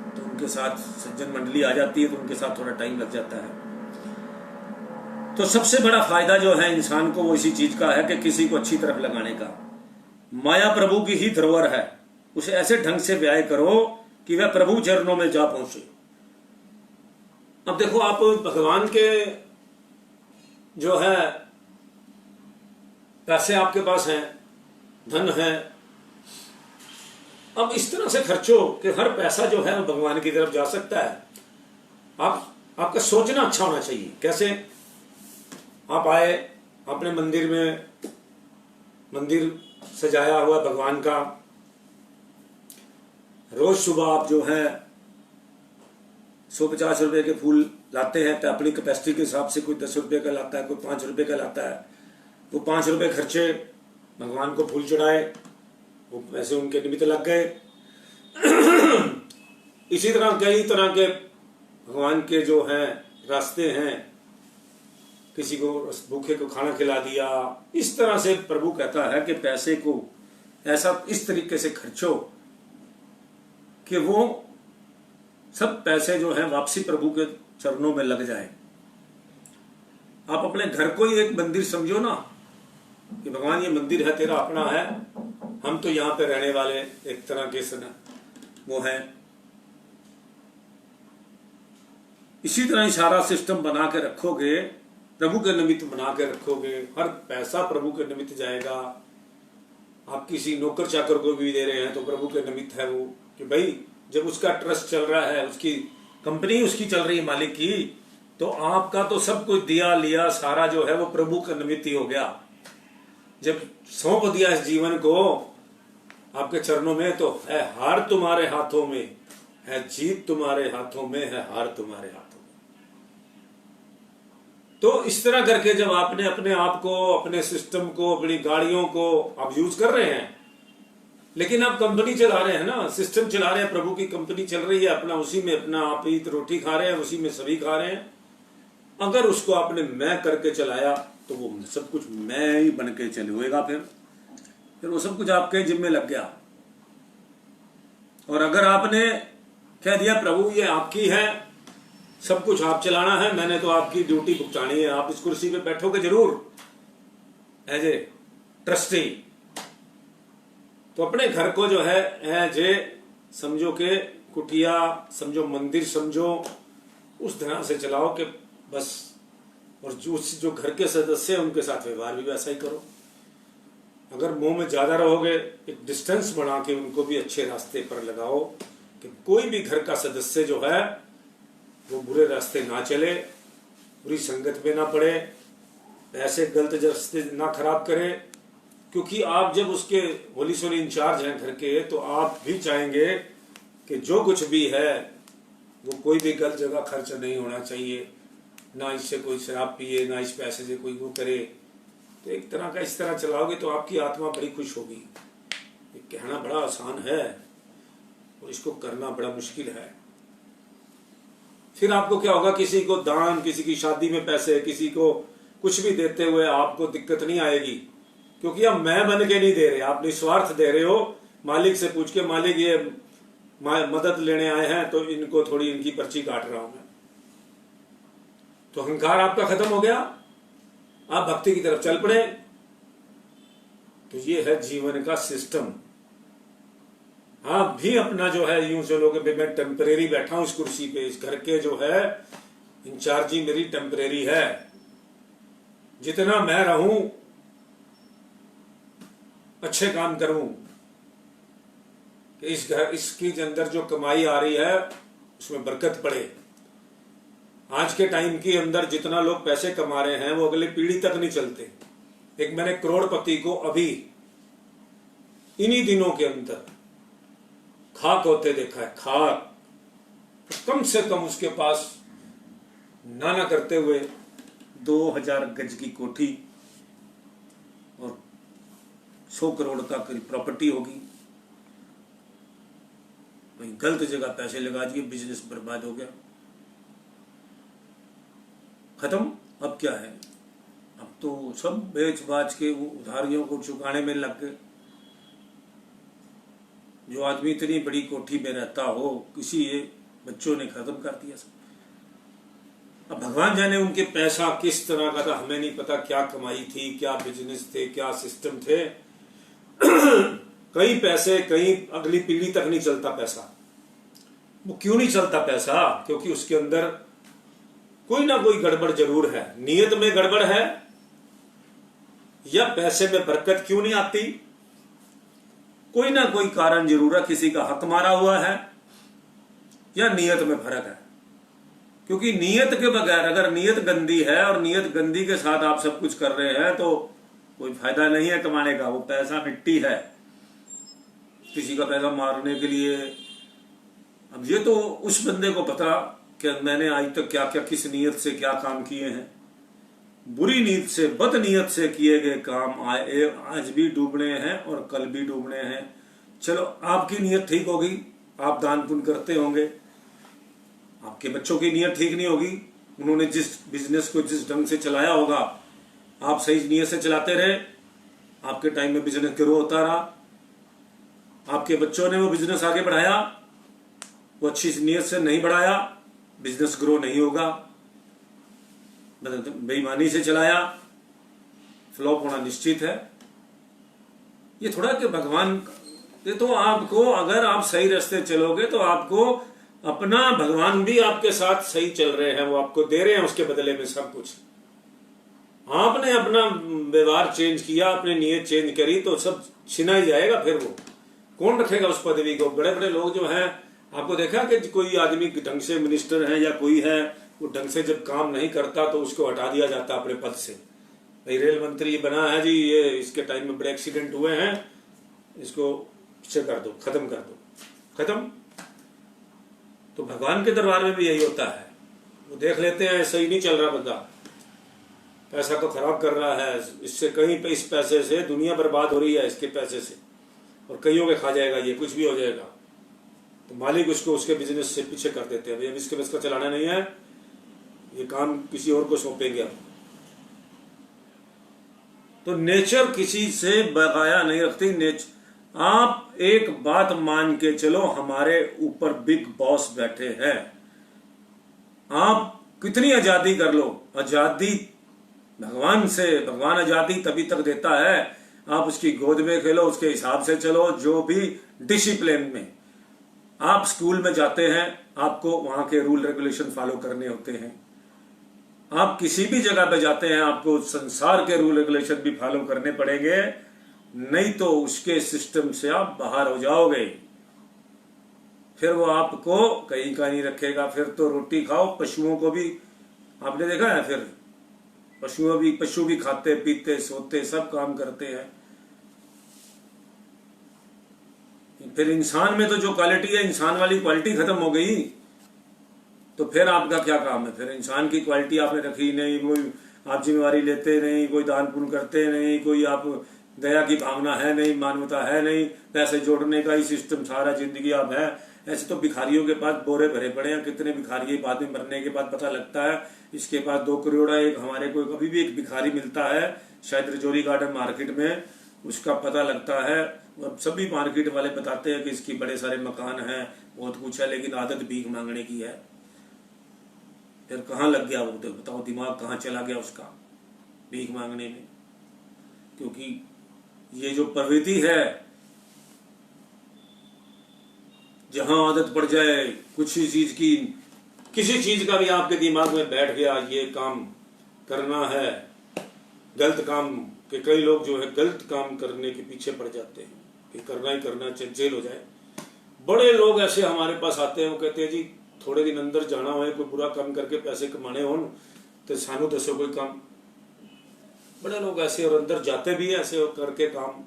तो उनके साथ सज्जन मंडली आ जाती है, तो उनके साथ थोड़ा टाइम लग जाता है। तो सबसे बड़ा फायदा जो है इंसान को वो इसी चीज का है कि किसी को अच्छी तरफ लगाने का। माया प्रभु की ही धरोहर है, उसे ऐसे ढंग से व्यय करो कि वह प्रभु चरणों में जा पहुंचे। अब देखो, आप भगवान के जो है पैसे आपके पास हैं, धन है, अब इस तरह से खर्चो कि हर पैसा जो है भगवान की तरफ जा सकता है। आपका सोचना अच्छा होना चाहिए। कैसे? आप आए, अपने मंदिर सजाया हुआ भगवान का, रोज सुबह आप जो है 150 रुपए के फूल लाते हैं, तो अपनी कैपेसिटी के हिसाब से कोई 10 रुपए का लाता है, कोई 5 रुपए का लाता है। वो 5 रुपए खर्चे, भगवान को फूल चढ़ाए, वो पैसे उनके निमित्त लग गए। इसी तरह कई तरह के भगवान के जो हैं रास्ते हैं, किसी को भूखे को खाना खिला दिया। इस तरह से प्रभु कहता है कि पैसे को ऐसा इस तरीके से खर्चो कि वो सब पैसे जो हैं वापसी प्रभु के चरणों में लग जाए। आप अपने घर को ही एक मंदिर समझो ना, कि भगवान ये मंदिर है, तेरा अपना है, हम तो यहां पे रहने वाले एक तरह के वो है। इसी तरह सारा सिस्टम बना के रखोगे, प्रभु के निमित्त बना के रखोगे, हर पैसा प्रभु के निमित्त जाएगा। आप किसी नौकर चाकर को भी दे रहे हैं तो प्रभु के निमित्त है वो, कि भाई जब उसका ट्रस्ट चल रहा है, उसकी कंपनी उसकी चल रही है मालिक की, तो आपका तो सब कुछ दिया लिया सारा जो है वो प्रभु के निमित्त ही हो गया। जब सौंप दिया इस जीवन को आपके चरणों में, तो है हार तुम्हारे हाथों में, है जीत तुम्हारे हाथों में, है हार तुम्हारे हाथों में। तो इस तरह करके जब आपने अपने आप को, अपने सिस्टम को, अपनी गाड़ियों को आप यूज कर रहे हैं, लेकिन आप कंपनी चला रहे हैं ना, सिस्टम चला रहे हैं, प्रभु की कंपनी चल रही है, अपना उसी में अपना आप ही रोटी खा रहे हैं, उसी में सभी खा रहे हैं। अगर उसको आपने मैं करके चलाया तो वो सब कुछ मैं ही बन के चलेगा, फिर वो सब कुछ आपके जिम्मे लग गया। और अगर आपने कह दिया प्रभु ये आपकी है, सब कुछ आप चलाना है, मैंने तो आपकी ड्यूटी भुगतानी है, आप इस कुर्सी पे बैठोगे जरूर एज ए ट्रस्टी, तो अपने घर को जो है एज ए समझो के कुटिया समझो, मंदिर समझो, उस तरह से चलाओ कि बस। और जो घर के सदस्य हैं उनके साथ व्यवहार भी वैसा ही करो। अगर मुंह में ज्यादा रहोगे, एक डिस्टेंस बना के उनको भी अच्छे रास्ते पर लगाओ, कि कोई भी घर का सदस्य जो है वो बुरे रास्ते ना चले, बुरी संगत में ना पड़े, पैसे गलत रास्ते ना खराब करे। क्योंकि आप जब उसके होली सोली इंचार्ज हैं घर के, तो आप भी चाहेंगे कि जो कुछ भी है वो कोई भी गलत जगह खर्च नहीं होना चाहिए, ना इससे कोई शराब पिए, ना इस पैसे से कोई वो करे। तो एक तरह का इस तरह चलाओगे तो आपकी आत्मा बड़ी खुश होगी। ये कहना बड़ा आसान है और इसको करना बड़ा मुश्किल है। फिर आपको क्या होगा, किसी को दान, किसी की शादी में पैसे, किसी को कुछ भी देते हुए आपको दिक्कत नहीं आएगी, क्योंकि आप मैं बन के नहीं दे रहे, आप निस्वार्थ दे रहे हो। मालिक से पूछ के, मालिक ये मदद लेने आए हैं तो इनको थोड़ी इनकी पर्ची काट रहा हूं मैं, तो अहंकार आपका खत्म हो गया, आप भक्ति की तरफ चल पड़े। तो ये है जीवन का सिस्टम। आप भी अपना जो है यूं चलोगे, मैं टेम्परेरी बैठा हूं इस कुर्सी पे, इस घर के जो है इंचार्जी मेरी टेम्परेरी है, जितना मैं रहूं अच्छे काम करूं, कि इस घर इसकी अंदर जो कमाई आ रही है उसमें बरकत पड़े। आज के टाइम के अंदर जितना लोग पैसे कमा रहे हैं वो अगले पीढ़ी तक नहीं चलते। एक मैंने करोड़पति को अभी इन्हीं दिनों के अंदर खाक होते देखा है, खाक, कम से कम उसके पास नाना करते हुए 2000 गज की कोठी और 100 करोड़ का प्रॉपर्टी होगी। वहीं गलत जगह पैसे लगा दिए, बिजनेस बर्बाद हो गया, खत्म। अब क्या है, अब तो सब बेच बाच के उधारियों को चुकाने में लग गए। जो आदमी इतनी बड़ी कोठी में रहता हो, किसी बच्चों ने खत्म कर दिया सब। अब भगवान जाने उनके पैसा किस तरह का था, हमें नहीं पता, क्या कमाई थी, क्या बिजनेस थे, क्या सिस्टम थे। कई पैसे कहीं अगली पीढ़ी तक नहीं चलता पैसा। वो क्यों नहीं चलता पैसा? क्योंकि उसके अंदर कोई ना कोई गड़बड़ जरूर है। नियत में गड़बड़ है, या पैसे में बरकत क्यों नहीं आती, कोई ना कोई कारण जरूर है। किसी का हक मारा हुआ है, या नियत में फर्क है। क्योंकि नियत के बगैर, अगर नियत गंदी है और नियत गंदी के साथ आप सब कुछ कर रहे हैं, तो कोई फायदा नहीं है कमाने का। वो पैसा मिट्टी है, किसी का पैसा मारने के लिए। अब ये तो उस बंदे को पता कि मैंने आज तक क्या क्या किस नियत से क्या काम किए हैं। बुरी नीयत से, बद नियत से किए गए काम आज भी डूबने हैं और कल भी डूबने हैं। चलो आपकी नियत ठीक होगी, आप दान पुण्य करते होंगे, आपके बच्चों की नीयत ठीक नहीं होगी, उन्होंने जिस बिजनेस को जिस ढंग से चलाया होगा, आप सही नीयत से चलाते रहे, आपके टाइम में बिजनेस ग्रो होता रहा, आपके बच्चों ने वो बिजनेस आगे बढ़ाया, वो अच्छी नीयत से नहीं बढ़ाया, बिजनेस ग्रो नहीं होगा। बेईमानी से चलाया, फ्लॉप होना निश्चित है। ये थोड़ा कि भगवान, ये तो आपको, अगर आप सही रास्ते चलोगे तो आपको अपना भगवान भी आपके साथ सही चल रहे हैं, वो आपको दे रहे हैं उसके बदले में सब कुछ। आपने अपना व्यवहार चेंज किया, अपनी नीयत चेंज करी तो सब छिना ही जाएगा। फिर वो कौन रखेगा उस पदवी को? बड़े बड़े लोग जो हैं, आपको देखा कि कोई आदमी ढंग से मिनिस्टर है या कोई है, वो ढंग से जब काम नहीं करता तो उसको हटा दिया जाता अपने पद से। भाई रेल मंत्री बना है जी, ये इसके टाइम में बड़े एक्सीडेंट हुए हैं, इसको पीछे कर दो, खत्म कर दो, खत्म। तो भगवान के दरबार में भी यही होता है, वो देख लेते हैं सही नहीं चल रहा बंदा, पैसा तो खराब कर रहा है, इससे कहीं पे इस पैसे से दुनिया बर्बाद हो रही है, इसके पैसे से, और कईयों के खा जाएगा, ये कुछ भी हो जाएगा। तो मालिक उसको उसके बिजनेस से पीछे कर देते हैं, अब इसके बस का चलाना नहीं है, ये काम किसी और को सौंपेंगे आप। तो नेचर किसी से बगाया नहीं रखती। आप एक बात मान के चलो, हमारे ऊपर बिग बॉस बैठे हैं, आप कितनी आजादी कर लो, आजादी भगवान से, भगवान आजादी तभी तक देता है, आप उसकी गोद में खेलो, उसके हिसाब से चलो, जो भी डिसिप्लिन में। आप स्कूल में जाते हैं, आपको वहां के रूल रेगुलेशन फॉलो करने होते हैं। आप किसी भी जगह पे जाते हैं, आपको संसार के रूल रेगुलेशन भी फॉलो करने पड़ेंगे, नहीं तो उसके सिस्टम से आप बाहर हो जाओगे। फिर वो आपको कहीं का नहीं रखेगा। फिर तो रोटी खाओ, पशुओं को भी आपने देखा है, फिर पशु भी खाते पीते सोते सब काम करते हैं। फिर इंसान में तो जो क्वालिटी है, इंसान वाली क्वालिटी खत्म हो गई, तो फिर आपका क्या काम है? फिर इंसान की क्वालिटी आपने रखी नहीं, कोई आप जिम्मेवारी लेते नहीं, कोई दान पुण्य करते नहीं, कोई आप दया की भावना है नहीं, मानवता है नहीं, पैसे जोड़ने का ही सिस्टम सारा जिंदगी आप है। ऐसे तो भिखारियों के पास बोरे भरे पड़े हैं, कितने भिखारी बाद में मरने के बाद पता लगता है इसके पास 2 करोड़ है। एक हमारे को कभी भी एक भिखारी मिलता है शायद रजौरी गार्डन मार्केट में, उसका पता लगता है, सभी मार्केट वाले बताते हैं कि इसकी बड़े सारे मकान हैं, बहुत कुछ है, लेकिन आदत भीख मांगने की है। फिर कहाँ लग गया वो, तो बताओ दिमाग कहाँ चला गया उसका भीख मांगने में? क्योंकि ये जो प्रवृत्ति है, जहां आदत पड़ जाए कुछ ही चीज की, किसी चीज का भी आपके दिमाग में बैठ गया, ये काम करना है, गलत काम के कई लोग जो है गलत काम करने के पीछे पड़ जाते हैं कि करना ही करना, चाहे जेल हो जाए। बड़े लोग ऐसे हमारे पास आते हैं, वो कहते हैं जी थोड़े दिन अंदर जाना हो, कोई बुरा काम करके पैसे कमाने हो तो सानू दसो कोई काम। बड़े लोग ऐसे और अंदर जाते भी है ऐसे और करके काम।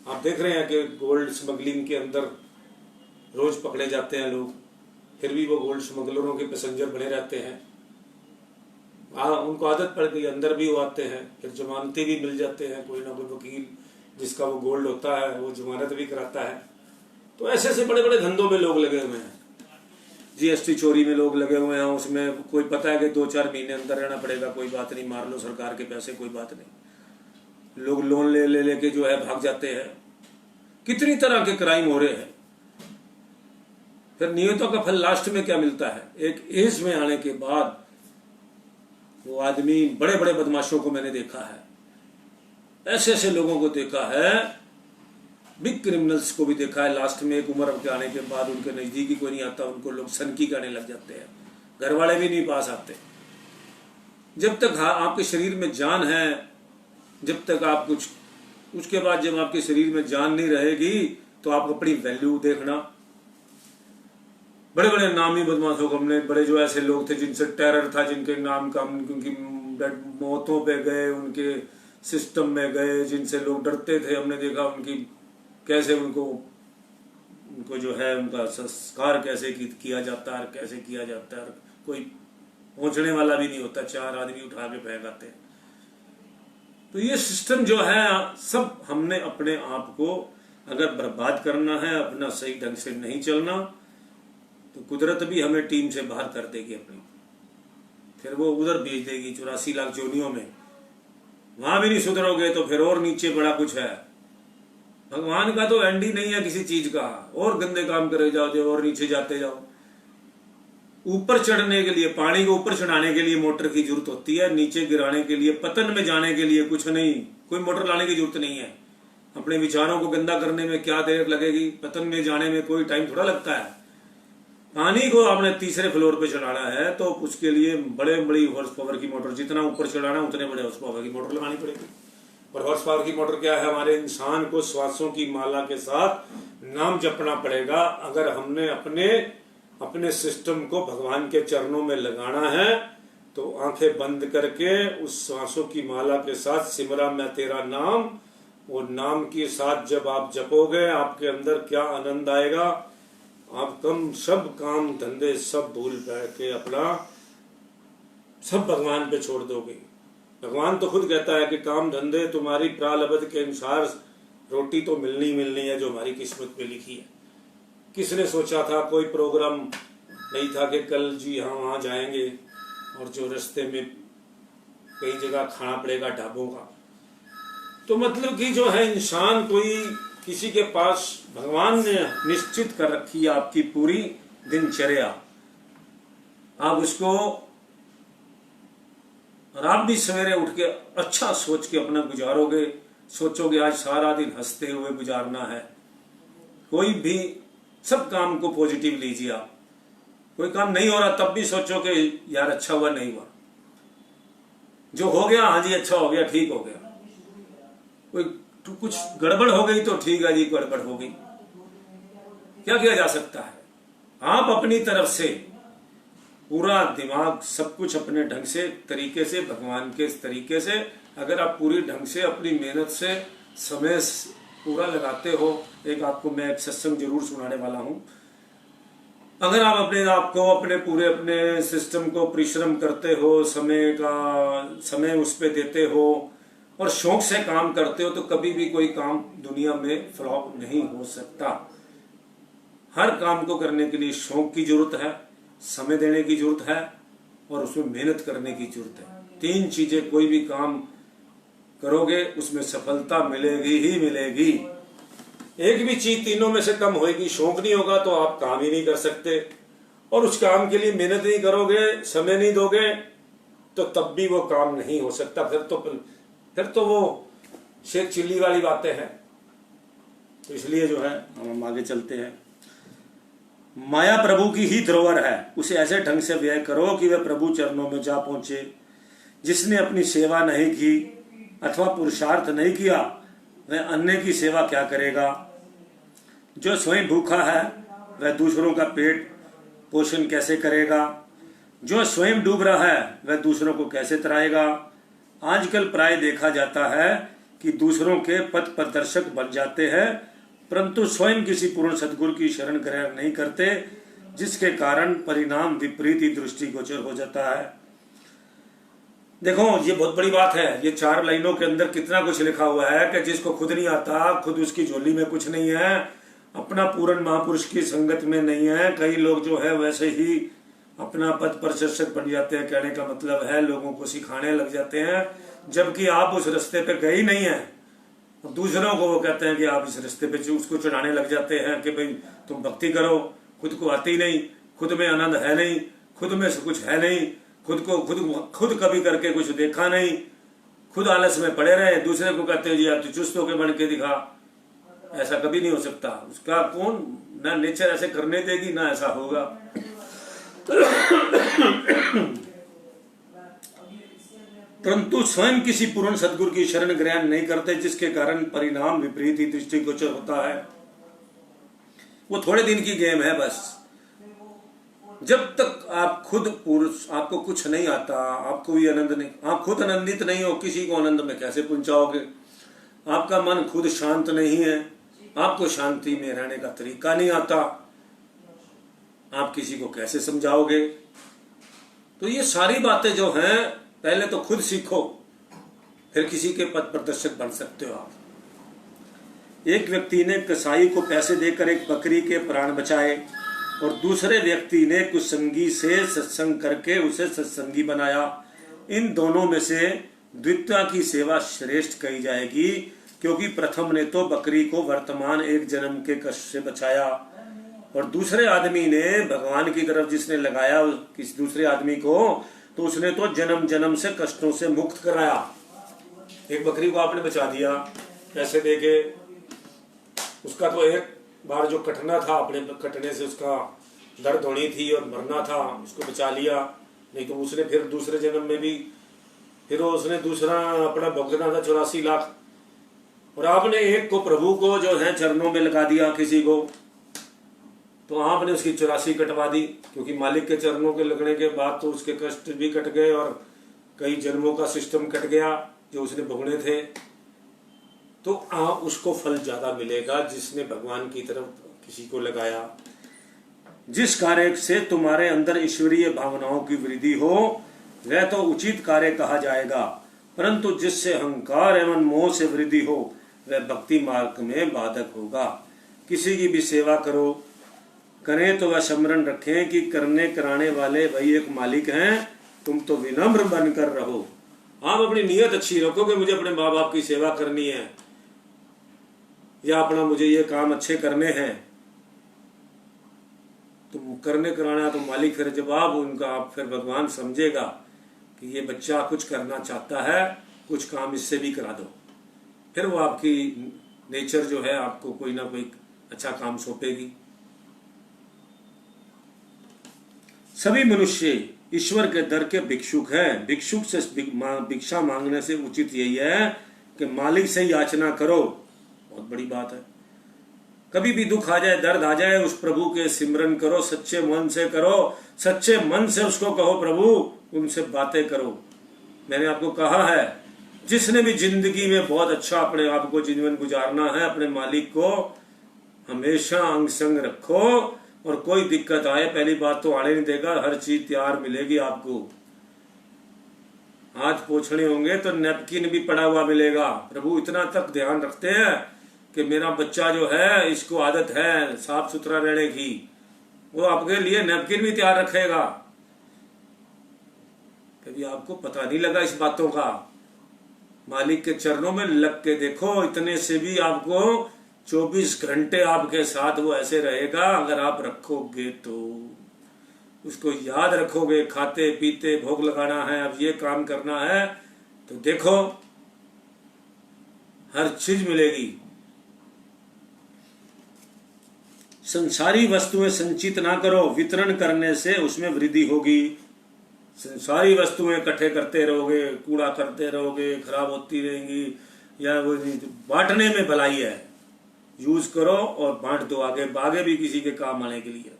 आप देख रहे हैं कि गोल्ड स्मगलिंग के अंदर रोज पकड़े जाते हैं लोग, फिर भी वो गोल्ड स्मगलरों के पैसेंजर बने रहते हैं। उनको आदत पड़ गई, अंदर भी वो आते हैं, फिर जमानती भी मिल जाते हैं, कोई ना कोई वकील जिसका वो गोल्ड होता है वो जमानत भी कराता है। तो ऐसे ऐसे बड़े बड़े धंधों में लोग लगे हुए हैं, जीएसटी चोरी में लोग लगे हुए हैं, उसमें कोई पता है कि 2-4 महीने अंदर रहना पड़ेगा, कोई बात नहीं, मार लो सरकार के पैसे, कोई बात नहीं। लोग लोन ले लेके जो है भाग जाते हैं। कितनी तरह के क्राइम हो रहे हैं। फिर नियतों का फल लास्ट में क्या मिलता है? एक एज में आने के बाद वो आदमी, बड़े बड़े बदमाशों को मैंने देखा है, ऐसे ऐसे लोगों को देखा है, बिग क्रिमिनल्स को भी देखा है, लास्ट में एक उम्र के आने के बाद उनके नजदीक ही कोई नहीं आता, उनको लोग सनकी करने लग जाते हैं, घर वाले भी नहीं पास आते। जब तक आपके शरीर में जान है, जब तक आप कुछ, उसके बाद जब आपके शरीर में जान नहीं रहेगी तो आप अपनी वैल्यू देखना। बड़े बड़े नामी बदमाशों को हमने, बड़े जो ऐसे लोग थे जिनसे टेरर था, जिनके नाम का, उनकी मौतों पे गए, उनके सिस्टम में गए, जिनसे लोग डरते थे, हमने देखा उनकी कैसे उनको जो है उनका संस्कार कैसे किया जाता है, कैसे किया जाता है, कोई पहुंचने वाला भी नहीं होता, 4 आदमी उठा के फेंक आते हैं। तो ये सिस्टम जो है सब हमने अपने आप को अगर बर्बाद करना है, अपना सही ढंग से नहीं चलना, तो कुदरत भी हमें टीम से बाहर कर देगी अपनी, फिर वो उधर भेज देगी 84 लाख जोनियों में। वहां भी नहीं सुधरोगे तो फिर और नीचे बड़ा कुछ है। भगवान का तो एंड ही नहीं है किसी चीज का, और गंदे काम करे जाओ और नीचे जाते जाओ। ऊपर चढ़ने के लिए, पानी को ऊपर चढ़ाने के लिए मोटर की जरूरत होती है, नीचे गिराने के लिए, पतन में जाने के लिए कुछ नहीं, कोई मोटर लाने की जरूरत नहीं है। अपने विचारों को गंदा करने में क्या देर लगेगी, पतन में जाने में कोई टाइम थोड़ा लगता है। पानी को आपने तीसरे फ्लोर पे चढ़ाना है तो उसके लिए बड़ी हॉर्स पावर की मोटर, जितना ऊपर चढ़ाना उतने बड़े हॉर्स पावर की मोटर लगानी पड़ेगी। और हॉर्स पावर की मोटर क्या है? हमारे इंसान को श्वासों की माला के साथ नाम जपना पड़ेगा। अगर हमने अपने सिस्टम को भगवान के चरणों में लगाना है तो आंखें बंद करके उस श्वासों की माला के साथ सिमरा मैं तेरा नाम, वो नाम के साथ जब आप जपोगे आपके अंदर क्या आनंद आएगा। आप सब काम धंधे सब भूल के अपना सब भगवान पे छोड़ दोगे। भगवान तो खुद कहता है कि काम धंधे तुम्हारी प्रारब्ध के अनुसार रोटी तो मिलनी है जो हमारी किस्मत में लिखी है। किसने सोचा था, कोई प्रोग्राम नहीं था कि कल जी हाँ वहां जाएंगे और जो रास्ते में कई जगह खाना पड़ेगा ढाबों का। तो मतलब कि जो है इंसान कोई किसी के पास, भगवान ने निश्चित कर रखी है आपकी पूरी दिनचर्या, आप उसको, और आप भी सवेरे उठ के अच्छा सोच के अपना गुजारोगे, सोचोगे आज सारा दिन हंसते हुए गुजारना है। कोई भी सब काम को पॉजिटिव लीजिए आप। कोई काम नहीं हो रहा तब भी सोचो कि यार अच्छा हुआ नहीं हुआ, जो हो गया हाँ जी अच्छा हो गया, ठीक हो गया। कोई कुछ गड़बड़ हो गई तो ठीक है जी गड़बड़ हो गई, क्या किया जा सकता है। आप अपनी तरफ से पूरा दिमाग सब कुछ अपने ढंग से तरीके से, भगवान के तरीके से, अगर आप पूरी ढंग से अपनी मेहनत से समय पूरा लगाते हो। एक आपको मैं एक सत्संग जरूर सुनाने वाला हूं। अगर आप अपने आप को अपने सिस्टम को परिश्रम करते हो, समय उस पे देते हो और शौक से काम करते हो तो कभी भी कोई काम दुनिया में फ्लॉप नहीं हो सकता। हर काम को करने के लिए शौक की जरूरत है, समय देने की जरूरत है और उसमें मेहनत करने की जरूरत है। 3 चीजें कोई भी काम करोगे उसमें सफलता मिलेगी ही मिलेगी। एक भी चीज तीनों में से कम होगी, शौक नहीं होगा तो आप काम ही नहीं कर सकते, और उस काम के लिए मेहनत नहीं करोगे, समय नहीं दोगे तो तब भी वो काम नहीं हो सकता। फिर तो वो शेख चिल्ली वाली बातें हैं। तो इसलिए जो है हम आगे चलते हैं। माया प्रभु की ही धरोहर है, उसे ऐसे ढंग से व्यय करो कि वह प्रभु चरणों में जा पहुंचे। जिसने अपनी सेवा नहीं की अथवा पुरुषार्थ नहीं किया वह अन्य की सेवा क्या करेगा। जो स्वयं भूखा है वह दूसरों का पेट पोषण कैसे करेगा। जो स्वयं डूब रहा है वह दूसरों को कैसे तराएगा। आजकल प्राय देखा जाता है कि दूसरों के पथ प्रदर्शक बन जाते हैं परंतु स्वयं किसी पूर्ण सद्गुरु की शरण ग्रहण नहीं करते, जिसके कारण परिणाम विपरीत ही दृष्टिगोचर हो जाता है। देखो ये बहुत बड़ी बात है। ये 4 लाइनों के अंदर कितना कुछ लिखा हुआ है कि जिसको खुद नहीं आता, खुद उसकी झोली में कुछ नहीं है, अपना पूर्ण महापुरुष की संगत में नहीं है। कई लोग जो है वैसे ही अपना पथ प्रदर्शक बन जाते हैं। कहने का मतलब है लोगों को सिखाने लग जाते हैं, जबकि आप उस रास्ते पे गए ही नहीं है। दूसरों को वो कहते हैं कि आप इस रास्ते पे उसको चढ़ाने लग जाते हैं कि भाई तुम भक्ति करो, खुद को आती नहीं, खुद में आनंद है नहीं, खुद में से कुछ है नहीं, खुद कभी करके कुछ देखा नहीं, खुद आलस में पड़े रहे। दूसरे को कहते हैं जी आप तो चुस्त होके बन के दिखा। ऐसा कभी नहीं हो सकता। उसका कौन ना नेचर ऐसे करने देगी ना ऐसा होगा। परंतु स्वयं किसी पूर्ण सद्गुरु की शरण ग्रहण नहीं करते, जिसके कारण परिणाम विपरीत ही दृष्टिगोचर होता है। वो थोड़े दिन की गेम है बस। जब तक आप खुद पुरुष, आपको कुछ नहीं आता, आपको भी आनंद नहीं, आप खुद आनंदित नहीं हो, किसी को आनंद में कैसे पहुंचाओगे। आपका मन खुद शांत नहीं है, आपको शांति में रहने का तरीका नहीं आता, आप किसी को कैसे समझाओगे। तो ये सारी बातें जो हैं पहले तो खुद सीखो, फिर किसी के पथ प्रदर्शक बन सकते हो आप। एक व्यक्ति ने कसाई को पैसे देकर एक बकरी के प्राण बचाए। और दूसरे व्यक्ति ने कुसंगी से सत्संग करके उसे सत्संगी बनाया। इन दोनों में से द्वितीय की सेवा श्रेष्ठ कही जाएगी, क्योंकि प्रथम ने तो बकरी को वर्तमान एक जन्म के कष्ट से बचाया, और दूसरे आदमी ने भगवान की तरफ जिसने लगाया किसी दूसरे आदमी को, तो उसने तो जन्म जन्म से कष्टों से मुक्त कराया। एक बकरी को आपने बचा दिया पैसे देके, उसका तो एक बार जो कटना था, अपने कटने से उसका दर्द होनी थी और मरना था, उसको बचा लिया। नहीं तो उसने फिर दूसरे जन्म में भी फिर उसने दूसरा अपना भुगतना था 84 लाख। और आपने एक को प्रभु को जो है चरणों में लगा दिया किसी को, तो आपने उसकी 84 कटवा दी, क्योंकि मालिक के चरणों के लगने के बाद तो उसके कष्ट भी कट गए और कई जन्मों का सिस्टम कट गया जो उसने भुगने थे। तो उसको फल ज्यादा मिलेगा जिसने भगवान की तरफ किसी को लगाया। जिस कार्य से तुम्हारे अंदर ईश्वरीय भावनाओं की वृद्धि हो वह तो उचित कार्य कहा जाएगा, परंतु जिससे अहंकार एवं मोह से वृद्धि हो वह भक्ति मार्ग में बाधक होगा। किसी की भी सेवा करो करें तो वह स्मरण रखें कि करने कराने वाले वही एक मालिक हैं, तुम तो विनम्र बनकर रहो। आप अपनी नीयत अच्छी रखो कि मुझे अपने माँ बाप की सेवा करनी है या अपना मुझे ये काम अच्छे करने हैं, तुम करने कराना तो मालिक फिर जवाब उनका आप फिर भगवान समझेगा कि ये बच्चा कुछ करना चाहता है, कुछ काम इससे भी करा दो। फिर वो आपकी नेचर जो है आपको कोई ना कोई अच्छा काम सौंपेगी। सभी मनुष्य ईश्वर के दर के भिक्षुक हैं। भिक्षुक से भिक्षा मांगने से उचित यही है कि मालिक से याचना करो। बहुत बड़ी बात है। कभी भी दुख आ जाए, दर्द आ जाए, उस प्रभु के सिमरन करो, सच्चे मन से करो, सच्चे मन से उसको कहो प्रभु, उनसे बातें करो। मैंने आपको कहा है जिसने भी जिंदगी में बहुत अच्छा अपने आप को जीवन गुजारना है, अपने मालिक को हमेशा अंग संग रखो, और कोई दिक्कत आए पहली बात तो आने नहीं देगा, हर चीज तैयार मिलेगी आपको। हाथ पोछने होंगे तो नैपकिन भी पड़ा हुआ मिलेगा। प्रभु इतना तक ध्यान रखते हैं कि मेरा बच्चा जो है इसको आदत है साफ सुथरा रहने की, वो आपके लिए नैपकिन भी तैयार रखेगा। कभी आपको पता नहीं लगा इस बातों का? मालिक के चरणों में लग के देखो, इतने से भी आपको 24 घंटे आपके साथ वो ऐसे रहेगा अगर आप रखोगे तो। उसको याद रखोगे, खाते पीते भोग लगाना है, अब ये काम करना है, तो देखो हर चीज मिलेगी। संसारी वस्तुएं संचित ना करो, वितरण करने से उसमें वृद्धि होगी। संसारी वस्तुएं इकट्ठे करते रहोगे, कूड़ा करते रहोगे, खराब होती रहेंगी, या वो बांटने में भलाई है। यूज करो और बांट दो आगे भी किसी के काम आने के लिए।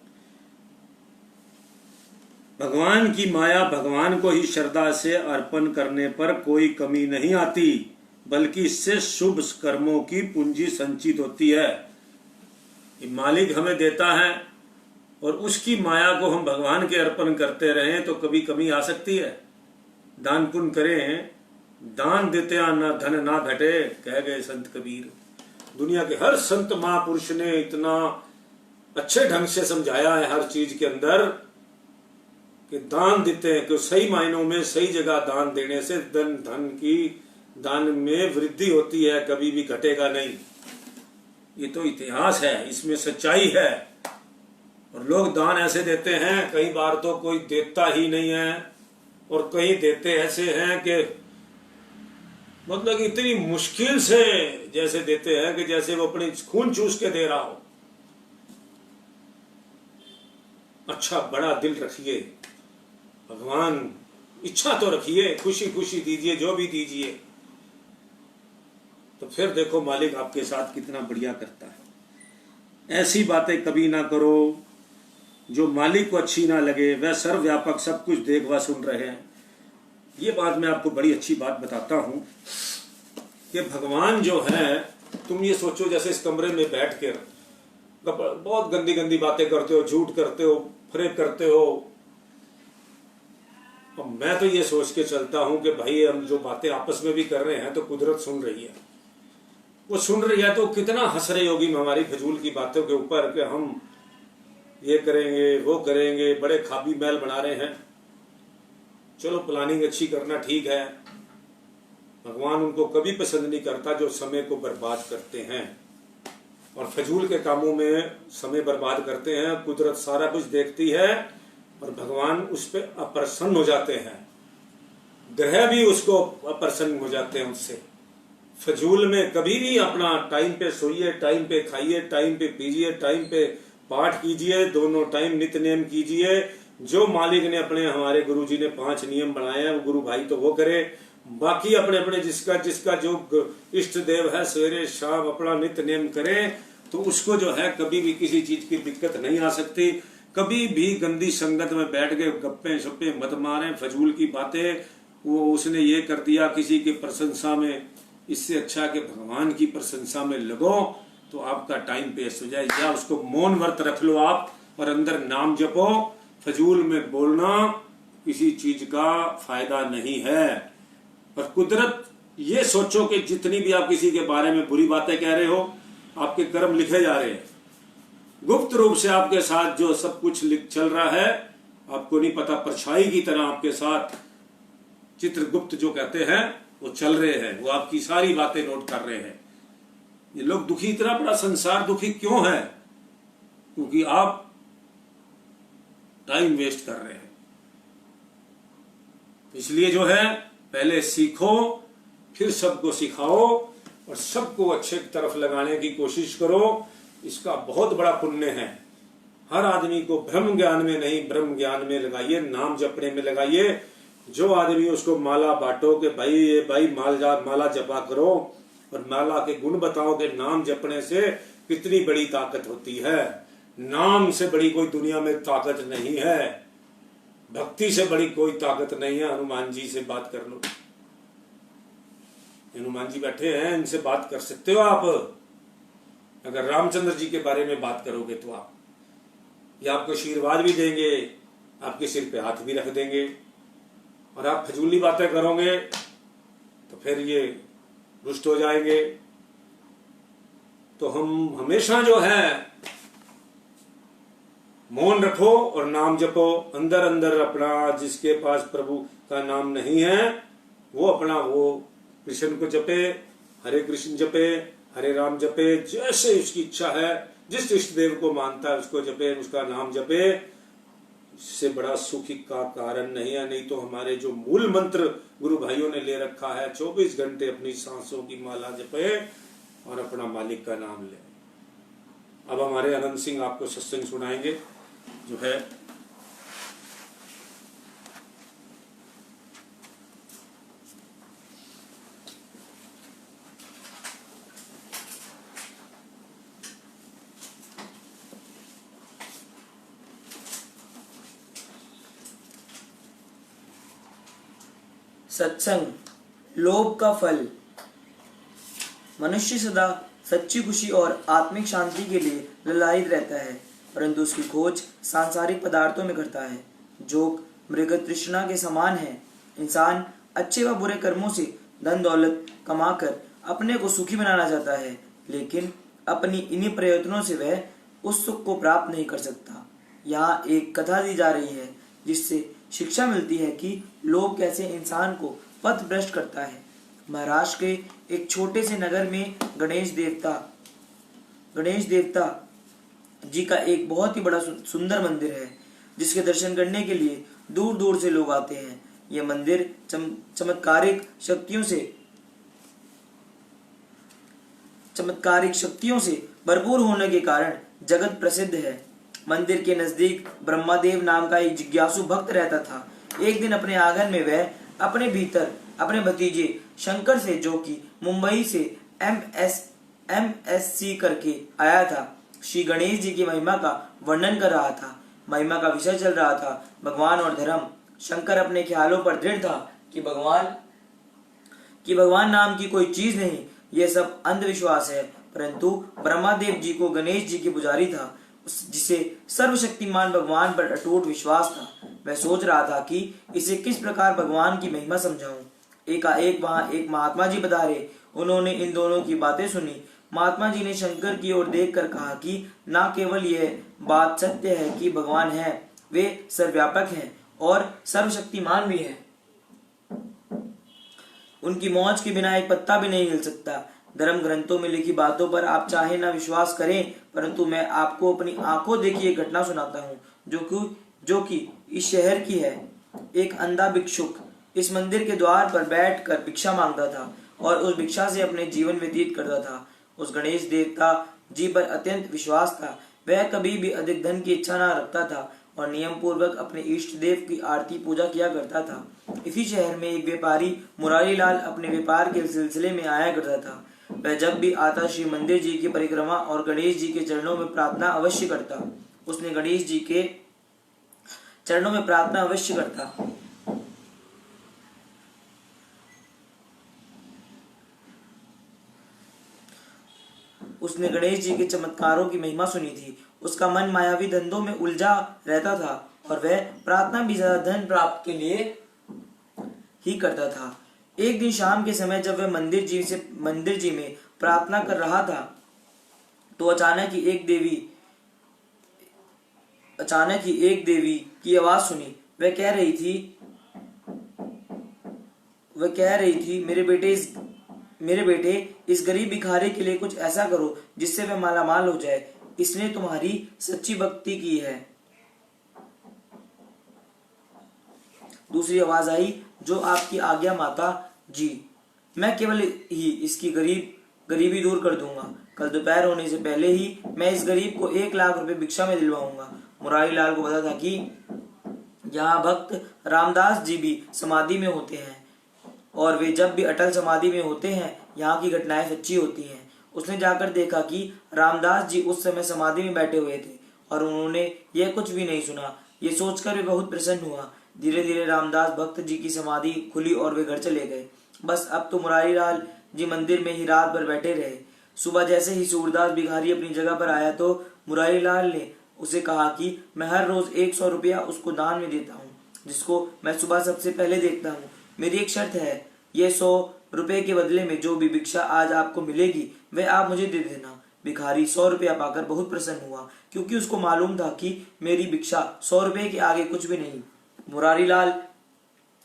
भगवान की माया भगवान को ही श्रद्धा से अर्पण करने पर कोई कमी नहीं आती, बल्कि इससे शुभ कर्मों की पूंजी संचित होती है। ये मालिक हमें देता है और उसकी माया को हम भगवान के अर्पण करते रहें तो कभी कमी आ सकती है। दान पुण्य करें, दान देते न धन ना घटे, कह गए संत कबीर। दुनिया के हर संत महापुरुष ने इतना अच्छे ढंग से समझाया है हर चीज के अंदर कि दान देते हैं कि सही मायनों में सही जगह दान देने से धन की दान में वृद्धि होती है, कभी भी घटेगा नहीं। ये तो इतिहास है, इसमें सच्चाई है। और लोग दान ऐसे देते हैं, कई बार तो कोई देता ही नहीं है, और कई देते ऐसे हैं कि मतलब इतनी मुश्किल से जैसे देते हैं कि जैसे वो अपनी खून चूस के दे रहा हो। अच्छा बड़ा दिल रखिए, भगवान इच्छा तो रखिए, खुशी खुशी दीजिए, जो भी दीजिए, तो फिर देखो मालिक आपके साथ कितना बढ़िया करता है। ऐसी बातें कभी ना करो जो मालिक को अच्छी ना लगे। वह सर्वव्यापक सब कुछ देख व सुन रहे हैं। ये बात मैं आपको बड़ी अच्छी बात बताता हूं कि भगवान जो है, तुम ये सोचो जैसे इस कमरे में बैठ कर बहुत गंदी गंदी बातें करते हो, झूठ करते हो, फरेब करते हो, और मैं तो ये सोच के चलता हूं कि भाई हम जो बातें आपस में भी कर रहे हैं तो कुदरत सुन रही है। वो सुन रही है तो कितना हंस रही होगी हमारी फजूल की बातों के ऊपर कि हम ये करेंगे वो करेंगे, बड़े खाबी महल बना रहे हैं। चलो प्लानिंग अच्छी करना ठीक है, भगवान उनको कभी पसंद नहीं करता जो समय को बर्बाद करते हैं और फजूल के कामों में समय बर्बाद करते हैं। कुदरत सारा कुछ देखती है और भगवान उस पर अप्रसन्न हो जाते हैं, ग्रह भी उसको अप्रसन्न हो जाते हैं उससे। फजूल में कभी भी अपना टाइम पे सोइए, टाइम पे खाइए, टाइम पे पीजिए, टाइम पे पाठ कीजिए, दोनों टाइम नित्य नियम कीजिए। जो मालिक ने अपने, हमारे गुरुजी ने 5 नियम बनाए हैं, गुरु भाई तो वो करे, बाकी अपने अपने जिसका जो इष्ट देव है सवेरे शाम अपना नित्य नियम करे, तो उसको जो है कभी भी किसी चीज की दिक्कत नहीं आ सकती। कभी भी गंदी संगत में बैठ के गप्पे शप्पे मत मारें, फजूल की बातें, वो उसने ये कर दिया किसी की प्रशंसा में, इससे अच्छा कि भगवान की प्रशंसा में लगो तो आपका टाइम पेस हो जाए। या उसको मौन व्रत रख लो आप और अंदर नाम जपो। फजूल में बोलना किसी चीज का फायदा नहीं है। और कुदरत ये सोचो कि जितनी भी आप किसी के बारे में बुरी बातें कह रहे हो, आपके कर्म लिखे जा रहे हैं। गुप्त रूप से आपके साथ जो सब कुछ चल रहा है आपको नहीं पता, परछाई की तरह आपके साथ चित्रगुप्त जो कहते हैं वो चल रहे हैं, वो आपकी सारी बातें नोट कर रहे हैं। ये लोग दुखी, इतना बड़ा संसार दुखी क्यों है? क्योंकि आप टाइम वेस्ट कर रहे हैं। इसलिए जो है पहले सीखो, फिर सबको सिखाओ और सबको अच्छे की तरफ लगाने की कोशिश करो। इसका बहुत बड़ा पुण्य है। हर आदमी को ब्रह्म ज्ञान में नहीं, ब्रह्म ज्ञान में लगाइए, नाम जपने में लगाइए। जो आदमी उसको माला बांटो कि भाई ये भाई माला जपा करो और माला के गुण बताओ कि नाम जपने से कितनी बड़ी ताकत होती है। नाम से बड़ी कोई दुनिया में ताकत नहीं है, भक्ति से बड़ी कोई ताकत नहीं है। हनुमान जी से बात कर लो, हनुमान जी बैठे हैं, इनसे बात कर सकते हो आप। अगर रामचंद्र जी के बारे में बात करोगे तो आप, ये आपको आशीर्वाद भी देंगे, आपके सिर पे हाथ भी रख देंगे। और आप फजूली बातें करोगे तो फिर ये रुष्ट हो जाएंगे। तो हम हमेशा जो है मौन रखो और नाम जपो। अंदर अंदर अपना, जिसके पास प्रभु का नाम नहीं है वो अपना वो कृष्ण को जपे, हरे कृष्ण जपे, हरे राम जपे, जैसे उसकी इच्छा है, जिस इष्ट देव को मानता है उसको जपे, उसका नाम जपे। इससे बड़ा सुखी का कारण नहीं है। नहीं तो हमारे जो मूल मंत्र गुरु भाइयों ने ले रखा है, 24 घंटे अपनी सांसों की माला जपे और अपना मालिक का नाम ले। अब हमारे अनंत सिंह आपको सत्संग सुनाएंगे जो है सत्संग। लोभ का फल। मनुष्य सदा सच्ची खुशी और आत्मिक शांति के लिए ललायित रहता है, परंतु उसकी खोज सांसारिक पदार्थों में करता है जो मृग तृष्णा के समान है। इंसान अच्छे व बुरे कर्मों से धन दौलत कमाकर अपने को सुखी बनाना चाहता है, लेकिन अपनी इन्हीं प्रयत्नों से वह उस सुख को प्राप्त नहीं कर सकता। यहाँ एक कथा दी जा रही है जिससे शिक्षा मिलती है कि लोभ कैसे इंसान को पथ भ्रष्ट करता है। महाराष्ट्र के एक छोटे से नगर में गणेश देवता जी का एक बहुत ही बड़ा सुंदर मंदिर है, जिसके दर्शन करने के लिए दूर दूर से लोग आते हैं। यह मंदिर चमत्कारिक शक्तियों से भरपूर होने के कारण जगत प्रसिद्ध है। मंदिर के नजदीक ब्रह्मादेव नाम का एक जिज्ञासु भक्त रहता था। एक दिन अपने आंगन में वह अपने भीतर अपने भतीजे शंकर से, जो कि मुंबई से MSc करके आया था, श्री गणेश जी की महिमा का वर्णन कर रहा था। महिमा का विषय चल रहा था भगवान और धर्म। शंकर अपने ख्यालों पर दृढ़ था कि भगवान नाम की कोई चीज नहीं, यह सब अंधविश्वास है। परंतु ब्रह्मादेव जी को गणेश जी की पुजारी था, जिसे सर्वशक्तिमान भगवान पर अटूट विश्वास था। वह सोच रहा था कि इसे किस प्रकार भगवान की महिमा समझाऊं। एकाएक वहां एक महात्मा जी पधारे। उन्होंने इन दोनों की बातें सुनी महात्मा जी ने शंकर की ओर देखकर कहा कि न केवल यह बात सत्य है कि भगवान है, वे सर्वव्यापक हैं और सर्वशक्तिमान भी हैं। उनकी मौज के बिना एक पत्ता भी नहीं हिल सकता। धर्म ग्रंथों में लिखी बातों पर आप चाहे ना विश्वास करें, परंतु मैं आपको अपनी आंखों देखी एक घटना सुनाता हूँ जो कि इस शहर की है। एक अंधा भिक्षुक इस मंदिर के द्वार पर बैठकर भिक्षा मांगता था और उस भिक्षा से अपने जीवन व्यतीत करता था। उस गणेश देवता जी पर अत्यंत विश्वास था। वह कभी भी अधिक धन की इच्छा न रखता था और नियम पूर्वक अपने इष्ट देव की आरती पूजा किया करता था। इसी शहर में एक व्यापारी मुरारी लाल अपने व्यापार के सिलसिले में आया करता था। वह जब भी आता श्री मंदिर जी की परिक्रमा और गणेश जी के चरणों में प्रार्थना अवश्य करता। उसने गणेश जी के चरणों में प्रार्थना अवश्य करता। उसने गणेश जी के चमत्कारों की महिमा सुनी थी। उसका मन मायावी धंधों में उलझा रहता था और वह प्रार्थना भी ज्यादा धन प्राप्त के लिए ही करता था। एक दिन शाम के समय जब वह मंदिर जी में प्रार्थना कर रहा था तो अचानक ही एक देवी की आवाज सुनी। वह कह रही थी मेरे बेटे इस गरीब भिखारी के लिए कुछ ऐसा करो जिससे वह मालामाल हो जाए। इसने तुम्हारी सच्ची भक्ति की है। दूसरी आवाज आई, जो आपकी आज्ञा माता जी। मैं केवल ही इसकी गरीबी दूर कर दूंगा। कल दोपहर होने से पहले ही मैं इस गरीब को 1 लाख रुपए भिक्षा में दिलवाऊंगा। मुरारी लाल को पता था कि यहाँ भक्त रामदास जी भी समाधि में होते हैं और वे जब भी अटल समाधि में होते हैं यहाँ की घटनाएं सच्ची होती हैं। उसने जाकर देखा कि रामदास जी उस समय समाधि में बैठे हुए थे और उन्होंने यह कुछ भी नहीं सुना। ये सोचकर वे बहुत प्रसन्न हुआ। धीरे धीरे रामदास भक्त जी की समाधि खुली और वे घर चले गए। बस अब तो मुरारी लाल जी मंदिर में ही रात भर बैठे रहे। सुबह जैसे ही सूरदास भिखारी अपनी जगह पर आया तो मुरारी लाल ने उसे कहा कि मैं हर रोज 100 रुपया उसको दान में देता हूँ, जिसको मैं सुबह सबसे पहले देखता हूँ। मेरी एक शर्त है, ये 100 रुपए के बदले में जो भी भिक्षा आज आपको मिलेगी वह आप मुझे दे देना। भिखारी 100 रुपया पाकर बहुत प्रसन्न हुआ, क्योंकि उसको मालूम था कि मेरी भिक्षा 100 रुपए के आगे कुछ भी नहीं। मुरारी लाल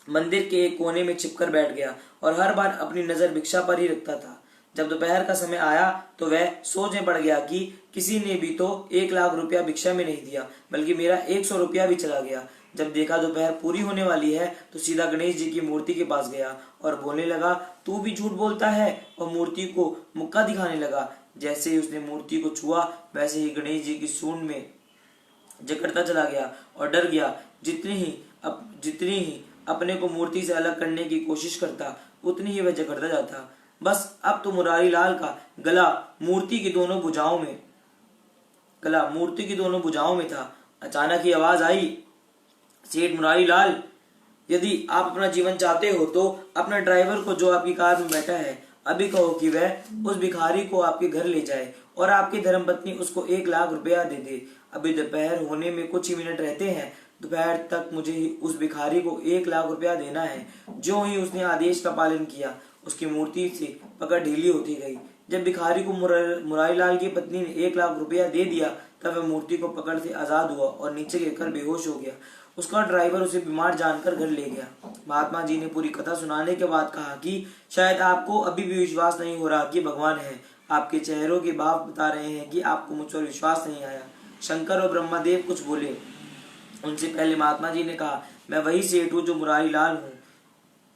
मंदिर के एक कोने में छिपकर बैठ गया और हर बार अपनी नजर भिक्षा पर ही रखता था। जब दोपहर का समय आया तो वह सोच में पड़ गया कि किसी ने भी तो 1 लाख रुपया भिक्षा में नहीं दिया, बल्कि मेरा 100 रुपया भी चला गया। जब देखा दोपहर पूरी होने वाली है तो सीधा गणेश जी की मूर्ति के पास गया और बोलने लगा, तू भी झूठ बोलता है, और मूर्ति को मुक्का दिखाने लगा। जैसे ही उसने मूर्ति को छुआ वैसे ही गणेश जी की सूंड में जकड़ता चला गया और डर गया। जितनी ही अपने को मूर्ति से अलग करने की कोशिश करता उतनी ही वह जकड़ता जाता। बस अब तो मुरारी लाल का गला मूर्ति की दोनों भुजाओं में था। अचानक ही आवाज आई, सेठ मुरारी लाल, यदि आप अपना जीवन चाहते हो तो अपने ड्राइवर को जो आपकी कार में बैठा है अभी कहो कि वह उस भिखारी को आपके घर ले जाए और आपकी धर्मपत्नी उसको 1 लाख रुपया दे दे। अभी दोपहर होने में कुछ ही मिनट रहते हैं। दोपहर तक मुझे उस भिखारी को 1 लाख रुपया देना है। जो ही उसने आदेश का पालन किया उसकी मूर्ति से पकड़ ढीली होती गई। जब भिखारी को मुरारी लाल की पत्नी ने 1 लाख रुपया दे दिया तब वह मूर्ति को पकड़ से आजाद हुआ और नीचे गिरकर बेहोश हो गया। उसका ड्राइवर उसे बीमार जानकर घर ले गया। महात्मा जी ने पूरी कथा सुनाने के बाद कहा कि शायद आपको अभी भी विश्वास नहीं हो रहा कि भगवान है। आपके चेहरों के भाव बता रहे हैं कि आपको मुझ पर विश्वास नहीं आया। शंकर और ब्रह्मदेव कुछ बोले। उनसे पहले महात्मा जी ने कहा, मैं वही सेठ हूँ जो मुरारी लाल हूँ।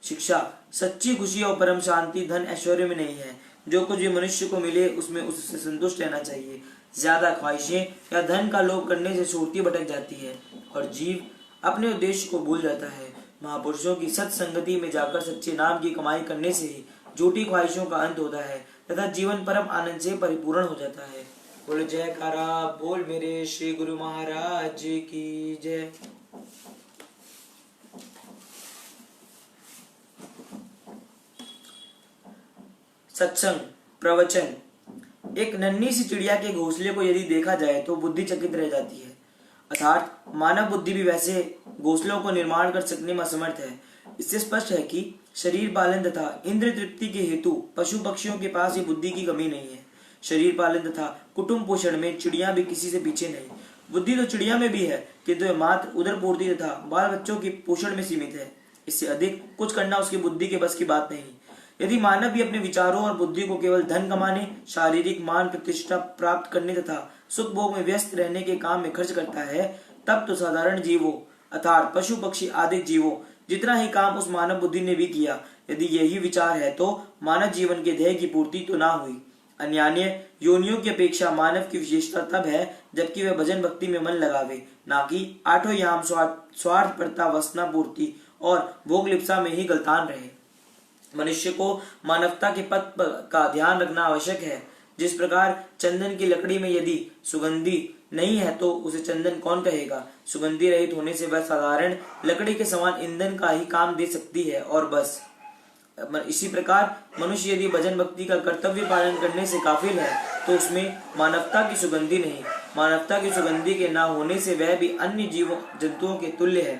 शिक्षा, सच्ची खुशी और परम शांति धन ऐश्वर्य में नहीं है। जो कुछ भी मनुष्य को मिले उसमें उससे संतुष्ट रहना चाहिए। ज्यादा ख्वाहिशें या धन का लोभ करने से सुरती भटक जाती है और जीव अपने उद्देश्य को भूल जाता है। महापुरुषों की सत्संगति में जाकर सच्चे नाम की कमाई करने से ही झूठी ख्वाहिशों का अंत होता है तथा जीवन परम आनंद से परिपूर्ण हो जाता है। बोल जयकारा बोल मेरे श्री गुरु महाराज की जय। सत्संग प्रवचन। एक नन्ही सी चिड़िया के घोंसले को यदि देखा जाए तो बुद्धि चकित रह जाती है। अर्थात मानव बुद्धि भी वैसे घोंसलों को निर्माण कर सकने में असमर्थ है। इससे स्पष्ट है कि शरीर पालन तथा इंद्र तृप्ति के हेतु पशु पक्षियों के पास ये बुद्धि की कमी नहीं है। शरीर पालन तथा कुटुंब पोषण में चिड़िया भी किसी से पीछे नहीं। बुद्धि तो चिड़िया में भी है, किंतु वह मात्र उदर पूर्ति तथा बाल बच्चों के पोषण में सीमित है। इससे अधिक कुछ करना उसकी बुद्धि के बस की बात नहीं। यदि मानव भी अपने विचारों और बुद्धि को केवल धन कमाने, शारीरिक मान प्रतिष्ठा प्राप्त करने तथा सुख भोग में व्यस्त रहने के काम में खर्च करता है, तब तो साधारण जीवों अर्थात पशु पक्षी आदि जीवों जितना ही काम उस मानव बुद्धि ने भी किया। यदि यही विचार है तो मानव जीवन के ध्येय की पूर्ति तो ना हुई। अन्य योनियों की अपेक्षा मानव की विशेषता तब है जबकि वह भजन भक्ति में मन लगावे, ना कि आठों याम स्वार्थपरता, वासना पूर्ति और भोग लिप्सा में ही गलतान रहे। मनुष्य को मानवता के पथ का ध्यान रखना आवश्यक है। जिस प्रकार चंदन की लकड़ी में यदि सुगंधी नहीं है तो उसे चंदन कौन कहेगा। सुगंधी रहित होने से वह साधारण लकड़ी के समान ईंधन का ही काम दे सकती है और बस। इसी प्रकार मनुष्य यदि भजन भक्ति का कर्तव्य पालन करने से काफिल है तो उसमें मानवता की सुगंधी नहीं। मानवता की सुगंधी के न होने से वह भी अन्य जीवों जंतुओं के तुल्य है।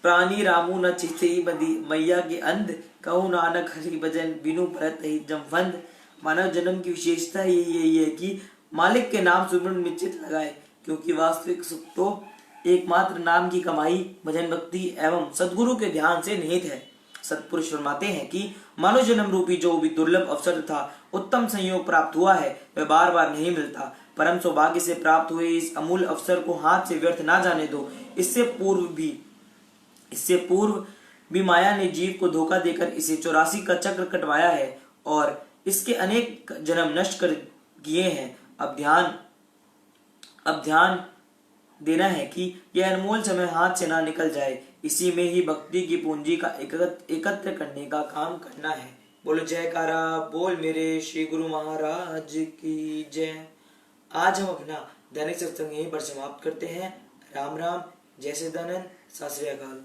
प्राणी रामू न चिथई बदी मैया के अंध, कहूँ नानक हरि भजन बिनु परत ही जमवंद। मानव जन्म की विशेषता यही है कि मालिक के नाम सुमरण में चित्त लगाए, क्योंकि वास्तविक सुख तो एकमात्र नाम की कमाई, भजन भक्ति एवं सद्गुरु के ध्यान से निहित है। सत्पुरुष फरमाते हैं कि मानव जन्म रूपी जो भी दुर्लभ अवसर तथा उत्तम संयोग प्राप्त हुआ है वह बार बार नहीं मिलता। परम सौभाग्य से प्राप्त हुए इस अमूल अवसर को हाथ से व्यर्थ ना जाने दो। इससे पूर्व भी माया ने जीव को धोखा देकर इसे 84 का चक्र कटवाया है और इसके अनेक जन्म नष्ट कर किए हैं। अब ध्यान देना है कि यह अनमोल समय हाथ से ना निकल जाए। इसी में ही भक्ति की पूंजी का एकत्र करने का काम करना है। बोलो जयकारा बोल मेरे श्री गुरु महाराज की जय। आज हम अपना दैनिक सत्संग यहीं पर समाप्त करते हैं। राम राम, जय सच्चिदानंद, सत श्री अकाल।